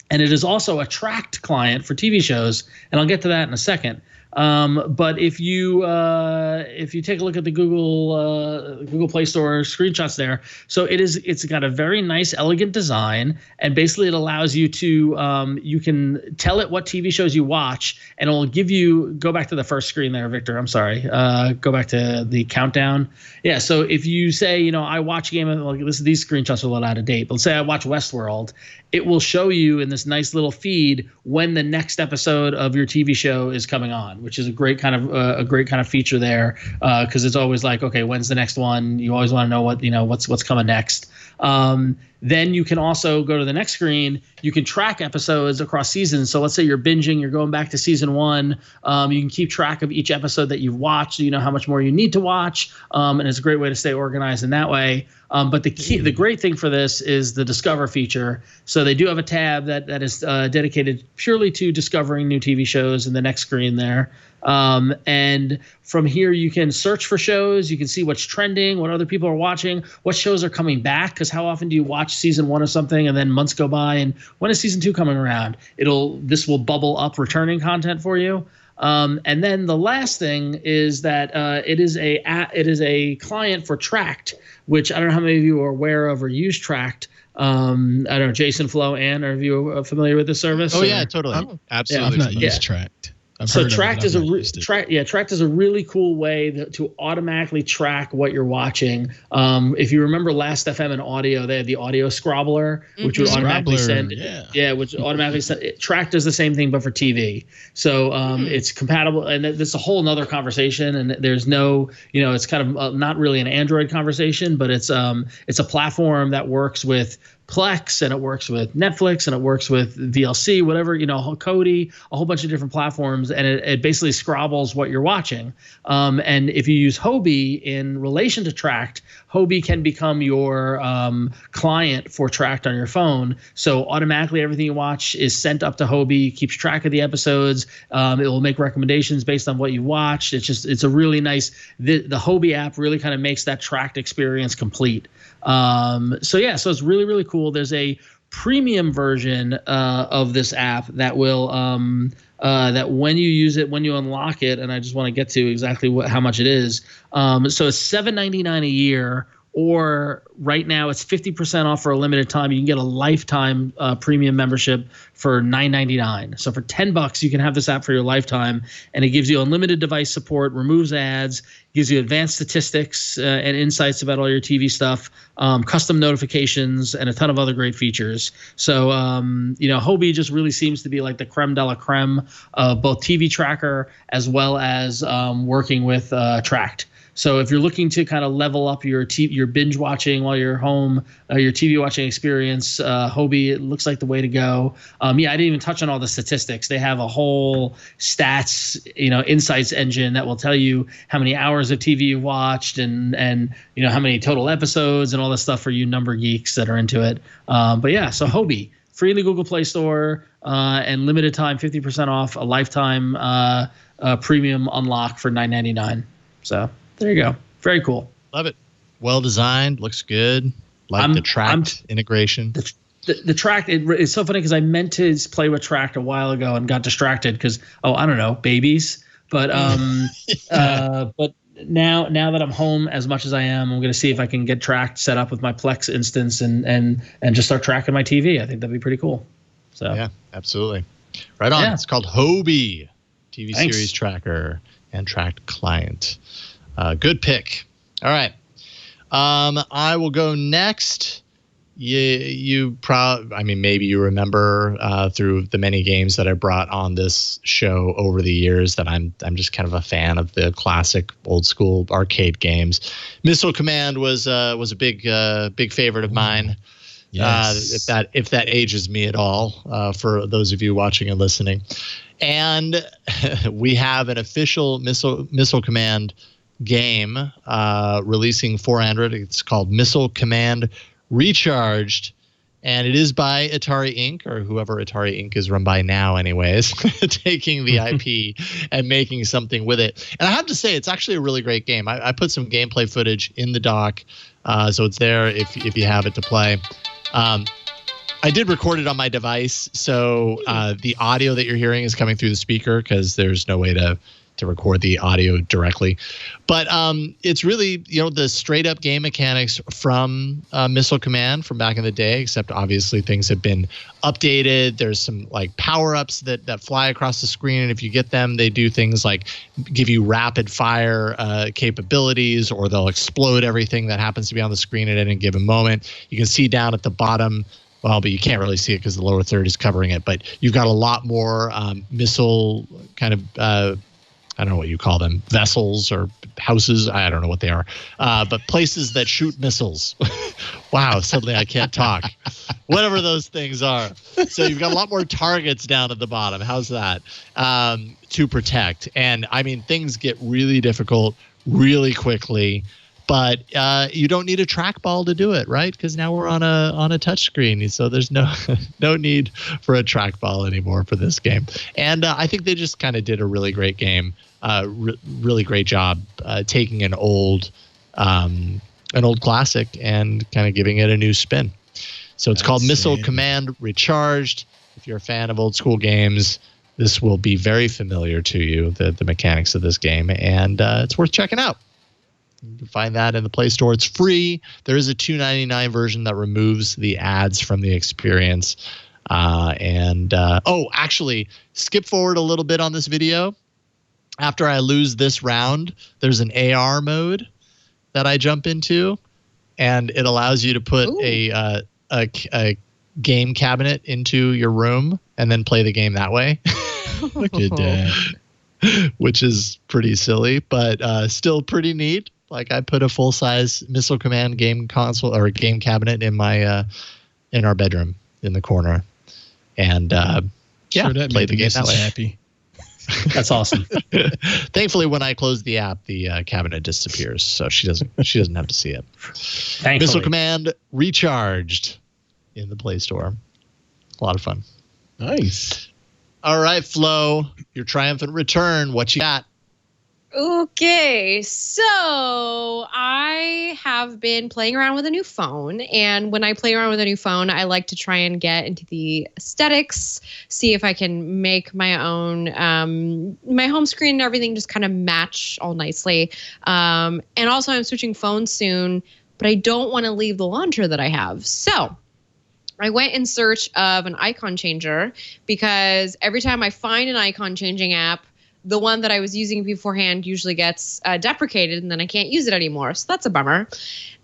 And it is also a tracked client for TV shows, and I'll get to that in a second. But if you take a look at the Google Play Store screenshots there, so it's got a very nice, elegant design, and basically it allows you to you can tell it what TV shows you watch, and it'll give you go back to the first screen there, Victor. I'm sorry. Go back to the countdown. Yeah. So if you say I watch Game of these screenshots are a little out of date, but let's say I watch Westworld. It will show you in this nice little feed when the next episode of your TV show is coming on, which is a great kind of feature there because it's always like, okay, when's the next one? You always want to know what's coming next. Then you can also go to the next screen. You can track episodes across seasons. So let's say you're binging, you're going back to season 1. You can keep track of each episode that you've watched, so you know how much more you need to watch. And it's a great way to stay organized in that way. But the great thing for this is the Discover feature. So they do have a tab that is dedicated purely to discovering new TV shows in the next screen there. And from here, you can search for shows. You can see what's trending, what other people are watching, what shows are coming back. Because how often do you watch season 1 of something and then months go by? And when is season 2 coming around? This will bubble up returning content for you. And then the last thing is that it is a client for Tracked, which I don't know how many of you are aware of or use Tracked. I don't know, Jason, Flo, Ann, are you familiar with this service? Oh, yeah, totally. Absolutely. I've not used Tracked. So Tracked is Tracked is a really cool way to automatically track what you're watching. If you remember Last FM and audio, they had the audio scrobbler, which would automatically send. Which automatically send. Tracked does the same thing, but for TV. So it's compatible, and that's a whole nother conversation. And there's no, it's kind of not really an Android conversation, but it's a platform that works with Plex, and it works with Netflix, and it works with VLC, whatever, Kodi, a whole bunch of different platforms, and it basically scrabbles what you're watching. And if you use Hobie in relation to Tracked, Hobie can become your client for Tracked on your phone. So automatically everything you watch is sent up to Hobie, keeps track of the episodes. It will make recommendations based on what you watched. It's a really nice, the Hobie app really kind of makes that Tracked experience complete. So it's really, really cool. There's a premium version of this app that will that when you use it, when you unlock it, and I just want to get to exactly how much it is. So it's $7.99 a year, or right now it's 50% off for a limited time. You can get a lifetime premium membership for $9.99. So for $10, you can have this app for your lifetime, and it gives you unlimited device support, removes ads, gives you advanced statistics and insights about all your TV stuff, custom notifications, and a ton of other great features. So, Hobie just really seems to be like the creme de la creme of both TV tracker as well as working with Tracked. So if you're looking to kind of level up your binge watching while you're home, your TV watching experience, Hobie, it looks like the way to go. I didn't even touch on all the statistics. They have a whole stats, insights engine that will tell you how many hours of TV you watched and how many total episodes and all this stuff for you number geeks that are into it. So Hobie, free in the Google Play Store, and limited time, 50% off, a lifetime premium unlock for $9.99. So there you go. Very cool. Love it. Well designed. Looks good. Like the Tracked integration. The Tracked, it's so funny because I meant to play with Tracked a while ago and got distracted because, I don't know, babies. But now that I'm home as much as I am, I'm going to see if I can get Tracked set up with my Plex instance and just start tracking my TV. I think that'd be pretty cool. So yeah, absolutely. Right on. Yeah. It's called Hobie TV Thanks. series tracker and tracked client. Good pick. All right. I will go next. Maybe you remember through the many games that I brought on this show over the years that I'm just kind of a fan of the classic old school arcade games. Missile Command was a big favorite of mine. Yes. If that ages me at all, for those of you watching and listening. And we have an official Missile Command game releasing for Android. It's called Missile Command Recharged, and it is by Atari Inc., or whoever Atari Inc. is run by now anyways, taking the IP and making something with it. And I have to say, it's actually a really great game. I put some gameplay footage in the doc, so it's there if you have it to play. I did record it on my device, so the audio that you're hearing is coming through the speaker because there's no way to record the audio directly. But it's really, the straight up game mechanics from Missile Command from back in the day, except obviously things have been updated. There's some like power-ups that fly across the screen, and if you get them, they do things like give you rapid fire capabilities, or they'll explode everything that happens to be on the screen at any given moment. You can see down at the bottom, well, but you can't really see it because the lower third is covering it, but you've got a lot more missile kind of I don't know what you call them, vessels or houses. I don't know what they are, but places that shoot missiles. Wow, suddenly I can't talk. Whatever those things are. So you've got a lot more targets down at the bottom. How's that? To protect. And I mean, things get really difficult really quickly, but you don't need a trackball to do it, right? Because now we're on a touch screen, so there's no need for a trackball anymore for this game. And I think they just kind of did a really great game. Really great job taking an old classic and kind of giving it a new spin. So it's called Missile Command Recharged. If you're a fan of old school games, this will be very familiar to you, the mechanics of this game, and it's worth checking out. You can find that in the Play Store. It's free. There is a $2.99 version that removes the ads from the experience. Actually, skip forward a little bit on this video. After I lose this round, there's an AR mode that I jump into, and it allows you to put a game cabinet into your room and then play the game that way. Look at that. Which is pretty silly, but still pretty neat. Like, I put a full-size Missile Command game console or game cabinet in my in our bedroom in the corner, and Sure, that play made the game that way. happy. that's awesome. Thankfully, when I close the app, the cabinet disappears, so she doesn't have to see it. Thankfully. Missile Command Recharged in the Play Store. A lot of fun. Nice. All right, Flo, your triumphant return. What you got? Okay, so I have been playing around with a new phone, and when I play around with a new phone, I like to try and get into the aesthetics, see if I can make my own, my home screen and everything just kind of match all nicely. And also I'm switching phones soon, but I don't want to leave the launcher that I have. So I went in search of an icon changer, because every time I find an icon changing app, the one that I was using beforehand usually gets deprecated, and then I can't use it anymore. So that's a bummer.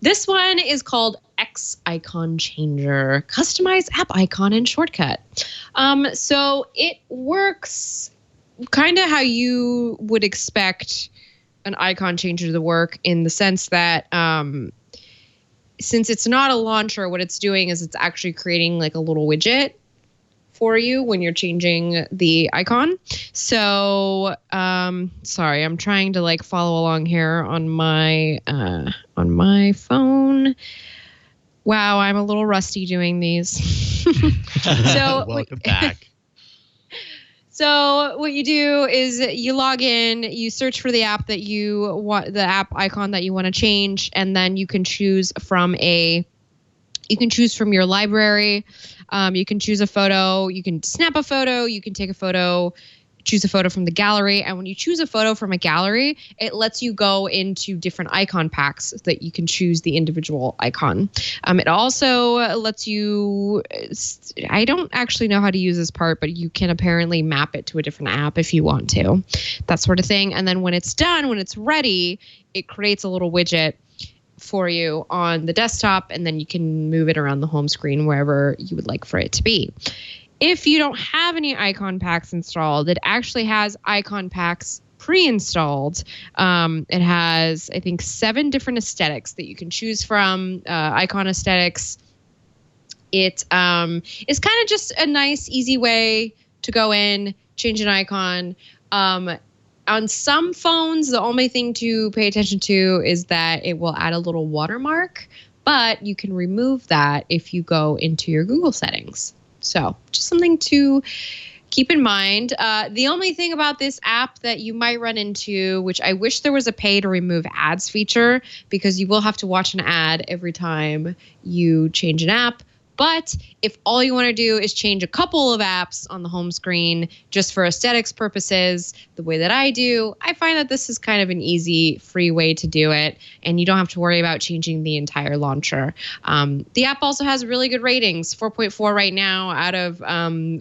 This one is called X Icon Changer, Customize App Icon and Shortcut. So it works kind of how you would expect an icon changer to work, in the sense that since it's not a launcher, what it's doing is it's actually creating like a little widget for you when you're changing the icon. So, sorry, I'm trying to like follow along here on my phone. Wow, I'm a little rusty doing these. So welcome back. So what you do is you log in, you search for the app that you want, the app icon that you want to change, and then you can choose from your library. You can choose a photo. You can snap a photo. You can take a photo choose a photo from the gallery. And when you choose a photo from a gallery, it lets you go into different icon packs so that you can choose the individual icon. It also lets you, I don't actually know how to use this part, but you can apparently map it to a different app if you want to, that sort of thing. And then when it's done, when it's ready, it creates a little widget for you on the desktop, and then you can move it around the home screen wherever you would like for it to be. If you don't have any icon packs installed, it actually has icon packs pre-installed. It has, I think, 7 different aesthetics that you can choose from, icon aesthetics. It is kind of just a nice, easy way to go in, change an icon. On some phones, the only thing to pay attention to is that it will add a little watermark, but you can remove that if you go into your Google settings. So just something to keep in mind. The only thing about this app that you might run into, which I wish there was a pay to remove ads feature, because you will have to watch an ad every time you change an app. But if all you want to do is change a couple of apps on the home screen just for aesthetics purposes, the way that I do, I find that this is kind of an easy, free way to do it. And you don't have to worry about changing the entire launcher. The app also has really good ratings, 4.4 right now out of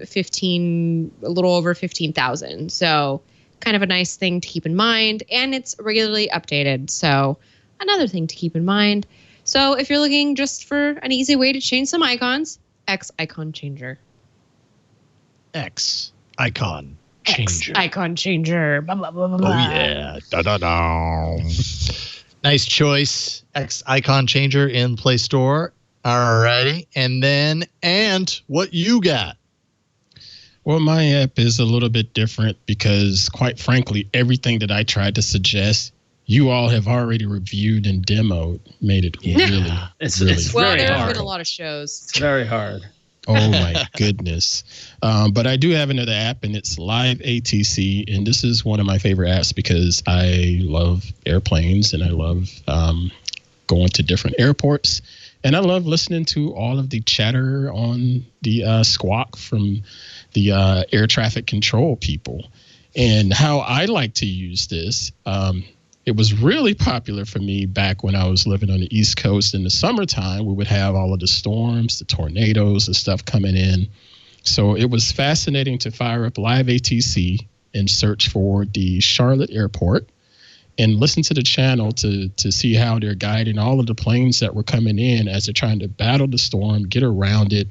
15, a little over 15,000. So kind of a nice thing to keep in mind. And it's regularly updated. So another thing to keep in mind. So if you're looking just for an easy way to change some icons, X icon changer. X icon changer. X icon changer. Blah, blah, blah, blah, blah. Oh, yeah. Da-da-da. Nice choice. X icon changer in Play Store. All righty. And what you got? Well, my app is a little bit different because, quite frankly, everything that I tried to suggest, you all have already reviewed and demoed, made it really, It's really Well, very there have hard. been a lot of shows. It's very hard. Oh my goodness. But I do have another app, and it's LiveATC. And this is one of my favorite apps because I love airplanes and I love going to different airports. And I love listening to all of the chatter on the squawk from the air traffic control people. And how I like to use this, it was really popular for me back when I was living on the East Coast in the summertime. We would have all of the storms, the tornadoes and stuff coming in. So it was fascinating to fire up LiveATC and search for the Charlotte airport and listen to the channel to see how they're guiding all of the planes that were coming in as they're trying to battle the storm, get around it,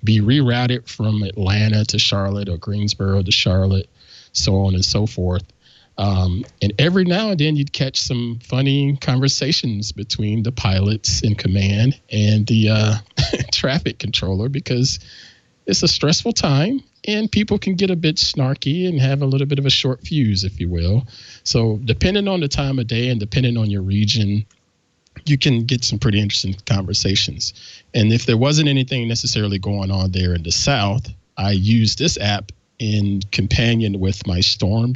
be rerouted from Atlanta to Charlotte or Greensboro to Charlotte, so on and so forth. And every now and then you'd catch some funny conversations between the pilots in command and the traffic controller, because it's a stressful time and people can get a bit snarky and have a little bit of a short fuse, if you will. So depending on the time of day and depending on your region, you can get some pretty interesting conversations. And if there wasn't anything necessarily going on there in the South, I used this app in companion with my storm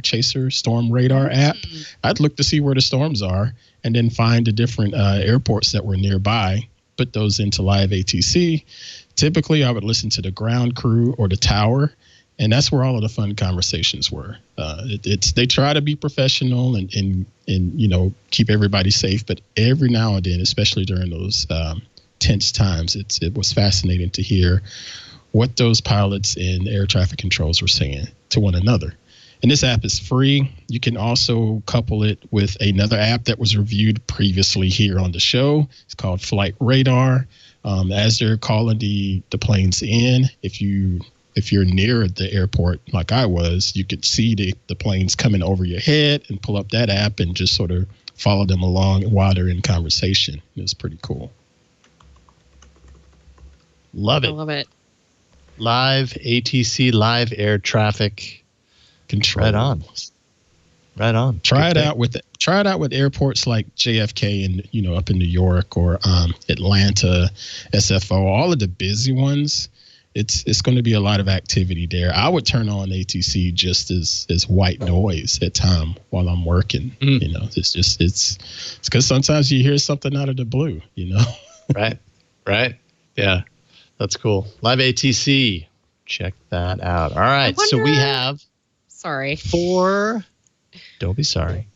radar app. I'd look to see where the storms are and then find the different airports that were nearby, put those into LiveATC. Typically, I would listen to the ground crew or the tower, and that's where all of the fun conversations were. They try to be professional and you know, keep everybody safe, but every now and then, especially during those tense times, it was fascinating to hear what those pilots and air traffic controls were saying to one another. And this app is free. You can also couple it with another app that was reviewed previously here on the show. It's called Flight Radar. As they're calling the planes in, if you're near the airport like I was, you could see the planes coming over your head and pull up that app and just sort of follow them along while they're in conversation. It was pretty cool. Love it. I love it. LiveATC, live air traffic Control. Right on. Try it out with airports like JFK and up in New York or Atlanta, SFO, all of the busy ones. It's going to be a lot of activity there. I would turn on ATC just as white noise at time while I'm working. It's because sometimes you hear something out of the blue. Right. Yeah. That's cool. LiveATC. Check that out. All right. So we have. Sorry. Don't be sorry.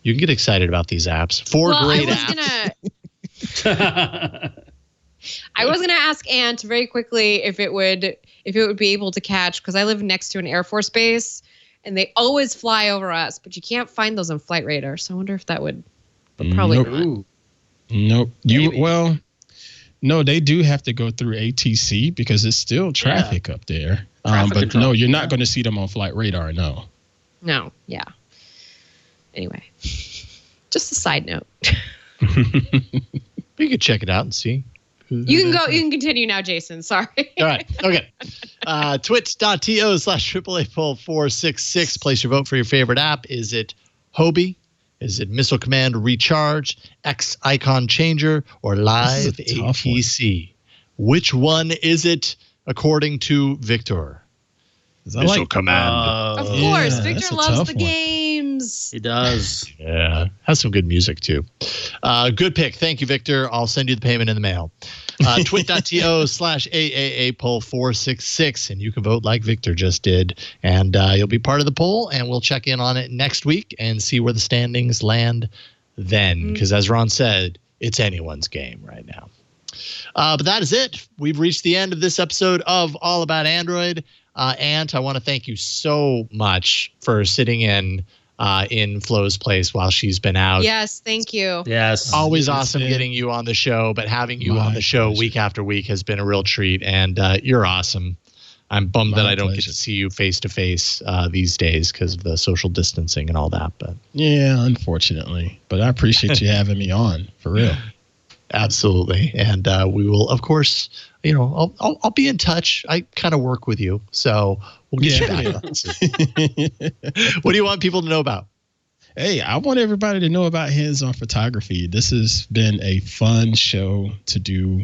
You can get excited about these apps. Four great apps. I was gonna ask Ant very quickly if it would be able to catch, because I live next to an Air Force base and they always fly over us, but you can't find those on Flight Radar. So I wonder if that would, but probably not. Nope. No, they do have to go through ATC because it's still traffic up there. But control. No, you're not going to see them on Flight Radar. No. No. Yeah. Anyway, just a side note. You could check it out and see. You can go. You can continue now, Jason. Sorry. All right. Okay. Twitch.to/AAA-poll466. Place your vote for your favorite app. Is it Hobie? Is it Missile Command Recharge, X Icon Changer, or LiveATC? Which one is it, according to Victor? Missile Command. Of course, Victor loves the games. He does. Yeah, has some good music too. Good pick. Thank you, Victor. I'll send you the payment in the mail. Twit.to/AAA-poll466, and you can vote like Victor just did. And you'll be part of the poll, and we'll check in on it next week and see where the standings land then. Because as Ron said, it's anyone's game right now. But that is it. We've reached the end of this episode of All About Android. Ant, I want to thank you so much for sitting in Flo's place while she's been out. Yes, thank you. Yes. Always awesome getting you on the show, but having you on the show week after week has been a real treat, and you're awesome. I'm bummed that I don't get to see you face to face these days because of the social distancing and all that. But yeah, unfortunately. But I appreciate you having me on, for real. Absolutely. And we will, of course, I'll be in touch. I kind of work with you, so we'll get you back on soon. What do you want people to know about? Hey, I want everybody to know about hands-on photography. This has been a fun show to do,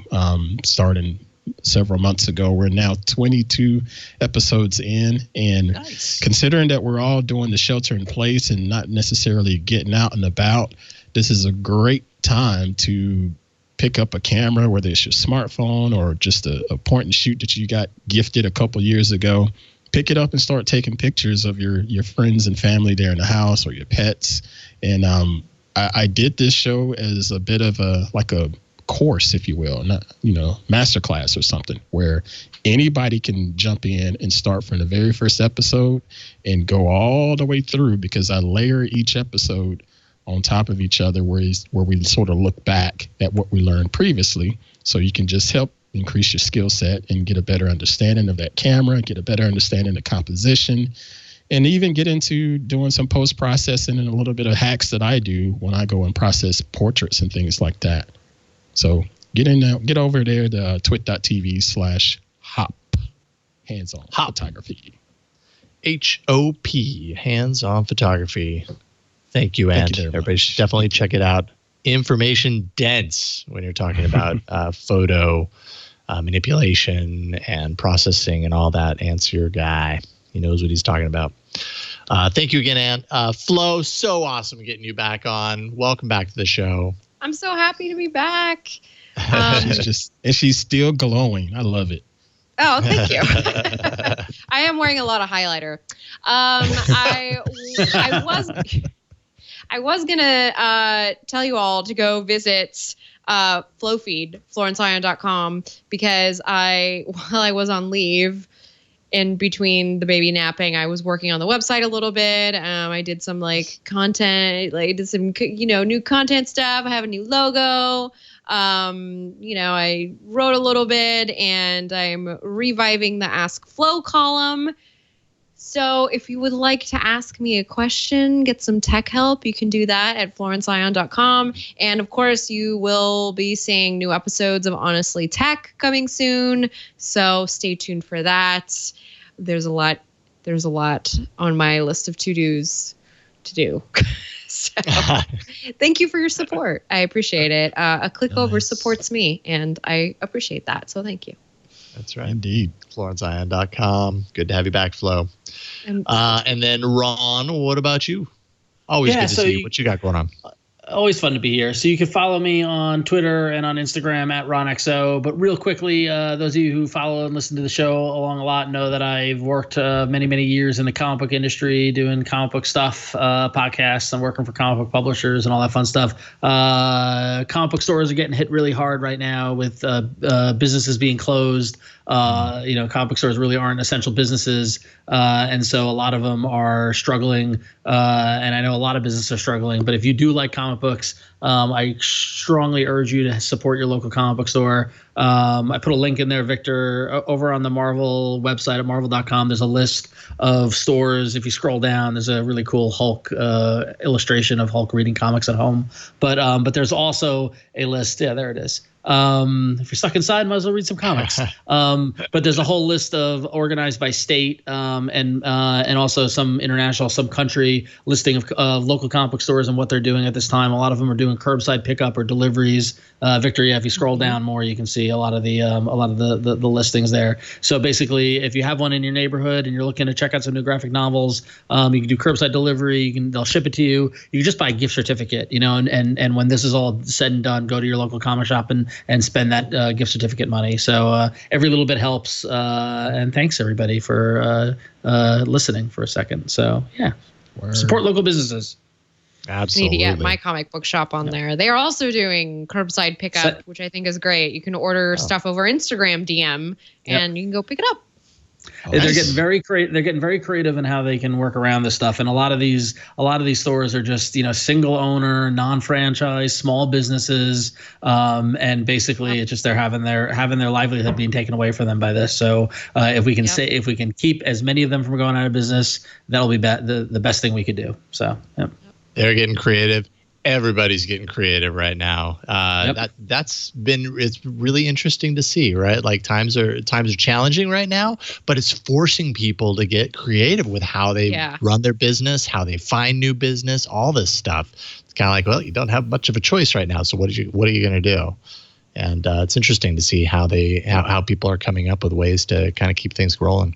starting several months ago. We're now 22 episodes in, and considering that we're all doing the shelter in place and not necessarily getting out and about, this is a great time to pick up a camera, whether it's your smartphone or just a point and shoot that you got gifted a couple years ago. Pick it up and start taking pictures of your friends and family there in the house or your pets. And I did this show as a bit of a course, if you will, not masterclass or something, where anybody can jump in and start from the very first episode and go all the way through, because I layer each episode on top of each other where we sort of look back at what we learned previously, so you can just help increase your skill set and get a better understanding of that camera, get a better understanding of composition, and even get into doing some post-processing and a little bit of hacks that I do when I go and process portraits and things like that. So get over there to twit.tv/hop, hands-on photography. HOP, hands-on photography. Thank you, Ant. Everybody should definitely check it out. Information dense when you're talking about photo manipulation and processing and all that. Ant's your guy. He knows what he's talking about. Thank you again, Ant. Flo, so awesome getting you back on. Welcome back to the show. I'm so happy to be back. She's still glowing. I love it. Oh, thank you. I am wearing a lot of highlighter. I was gonna tell you all to go visit FlowFeed, FlorenceIon.com, because while I was on leave, in between the baby napping, I was working on the website a little bit. I did some content, did some new content stuff. I have a new logo. I wrote a little bit, and I'm reviving the Ask Flo column. So if you would like to ask me a question, get some tech help, you can do that at FlorenceIon.com. And of course, you will be seeing new episodes of Honestly Tech coming soon. So stay tuned for that. There's a lot on my list of to-dos to do. So thank you for your support. I appreciate it. A click over supports me, and I appreciate that. So thank you. That's right. Indeed. FlorenceIon.com. Good to have you back, Flo. And then Ron, what about you? Always good to see you. What you got going on? Always fun to be here. So you can follow me on Twitter and on Instagram at RonXO. But real quickly, those of you who follow and listen to the show along a lot know that I've worked many, many years in the comic book industry doing comic book stuff, podcasts. I'm working for comic book publishers and all that fun stuff. Comic book stores are getting hit really hard right now with businesses being closed. Comic book stores really aren't essential businesses. And so a lot of them are struggling. And I know a lot of businesses are struggling. But if you do like comic books, I strongly urge you to support your local comic book store. I put a link in there, Victor, over on the Marvel website at marvel.com. There's a list of stores. If you scroll down, there's a really cool Hulk illustration of Hulk reading comics at home. But there's also a list. Yeah, there it is. If you're stuck inside, might as well read some comics. But there's a whole list of organized by state and also some international, some country listing of local comic book stores and what they're doing at this time. A lot of them are doing curbside pickup or deliveries. Victor, if you scroll down more, you can see a lot of the listings there. So basically, if you have one in your neighborhood and you're looking to check out some new graphic novels, you can do curbside delivery. They'll ship it to you. You can just buy a gift certificate, and when this is all said and done, go to your local comic shop and spend that gift certificate money. So every little bit helps. And thanks everybody for listening for a second. So yeah, support local businesses. Absolutely. I need to get my comic book shop on there. They are also doing curbside pickup, which I think is great. You can order stuff over Instagram DM and you can go pick it up. They're getting very creative. They're getting very creative in how they can work around this stuff. And a lot of these stores are just single owner, non-franchise, small businesses, and basically it's just they're having their livelihood being taken away from them by this. So if we can keep as many of them from going out of business, that'll be the best thing we could do. So yeah. They're getting creative. Everybody's getting creative right now. It's really interesting to see, right? Like times are challenging right now, but it's forcing people to get creative with how they run their business, how they find new business, all this stuff. It's kind of like, well, you don't have much of a choice right now. So what are you going to do? And it's interesting to see how people are coming up with ways to kind of keep things rolling.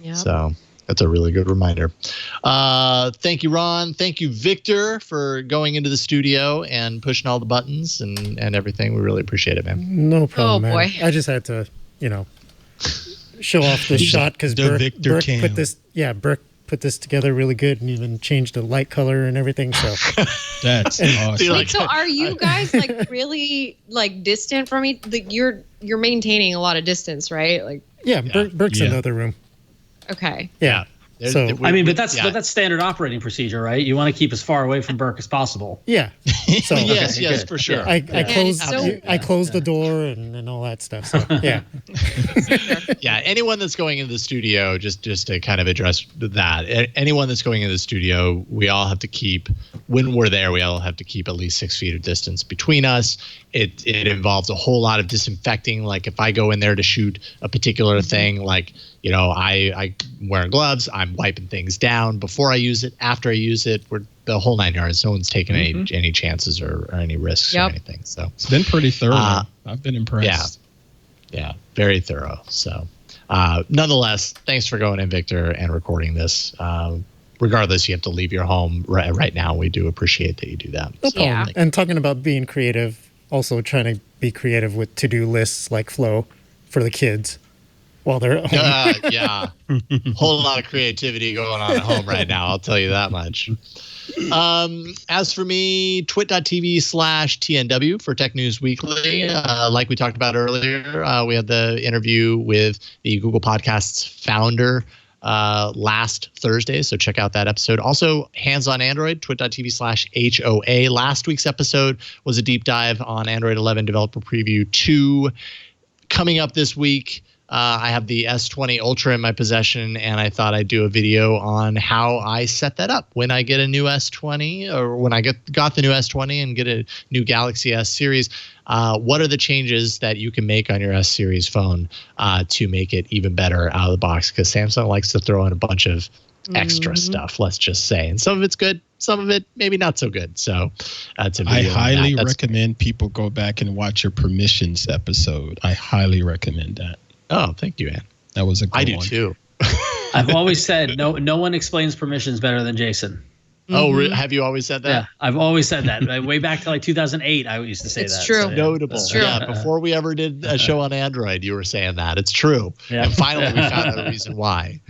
Yep. So that's a really good reminder. Thank you, Ron. Thank you, Victor, for going into the studio and pushing all the buttons and everything. We really appreciate it, man. No problem, man. Boy. I just had to, show off this shot because Burke put this. Yeah, Burke put this together really good and even changed the light color and everything. So that's awesome. Wait, so are you guys really distant from each? You're maintaining a lot of distance, right? Burke's in the other room. Okay. Yeah. So but that's standard operating procedure, right? You want to keep as far away from Burke as possible. Yeah. So yes, for sure. I closed the door and all that stuff. So yeah. Yeah. Anyone that's going into the studio, just to kind of address that, anyone that's going into the studio, we all have to keep, when we're there, we all have to keep at least 6 feet of distance between us. It involves a whole lot of disinfecting. Like if I go in there to shoot a particular thing, I wearing gloves, I'm wiping things down before I use it, after I use it. We're the whole 9 yards. No one's taking any chances or any risks or anything. So it's been pretty thorough. I've been impressed. Yeah, very thorough. So nonetheless, thanks for going in, Victor, and recording this. Regardless, you have to leave your home right now. We do appreciate that you do that. No problem. And talking about being creative, also trying to be creative with to-do lists like Flo for the kids while they're at home. Yeah. Whole lot of creativity going on at home right now. I'll tell you that much. As for me, twit.tv/TNW for Tech News Weekly. Like we talked about earlier, we had the interview with the Google Podcasts founder last Thursday. So check out that episode. Also, Hands on Android, twit.tv/HOA. Last week's episode was a deep dive on Android 11 Developer Preview 2. Coming up this week, I have the S20 Ultra in my possession, and I thought I'd do a video on how I set that up when I get a new S20, or when I got the new S20 and get a new Galaxy S series. What are the changes that you can make on your S series phone to make it even better out of the box? Because Samsung likes to throw in a bunch of extra stuff, let's just say. And some of it's good, some of it maybe not so good. So that's a video. I highly recommend people go back and watch your permissions episode. I highly recommend that. Oh, thank you, Ann. That was a good one. I do too. I've always said no one explains permissions better than Jason. Oh, have you always said that? Yeah, I've always said that. Way back to like 2008, I used to say that. It's true. So, yeah. Notable. It's true. Yeah, before we ever did a show on Android, you were saying that. It's true. Yeah. And finally, we found out a reason why.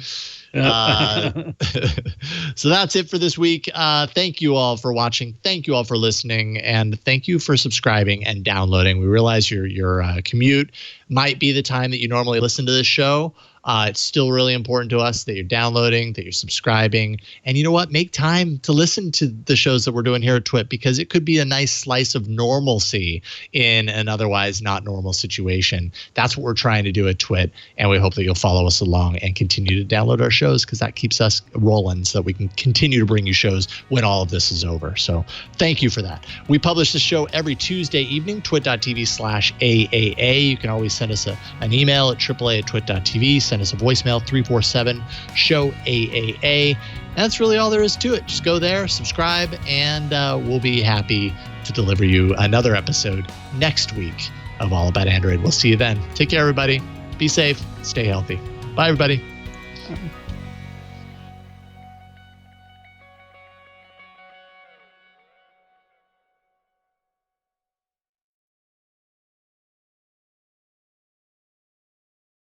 So that's it for this week. Thank you all for watching. Thank you all for listening, and thank you for subscribing and downloading. We realize your commute might be the time that you normally listen to this show. It's still really important to us that you're downloading, that you're subscribing. And you know what? Make time to listen to the shows that we're doing here at Twit, because it could be a nice slice of normalcy in an otherwise not normal situation. That's what we're trying to do at Twit. And we hope that you'll follow us along and continue to download our shows, because that keeps us rolling so that we can continue to bring you shows when all of this is over. So thank you for that. We publish the show every Tuesday evening, twit.tv/AAA. You can always send us an email at AAA@twit.tv. Send us a voicemail, 347-SHOW-AAA. That's really all there is to it. Just go there, subscribe, and we'll be happy to deliver you another episode next week of All About Android. We'll see you then. Take care, everybody. Be safe. Stay healthy. Bye, everybody.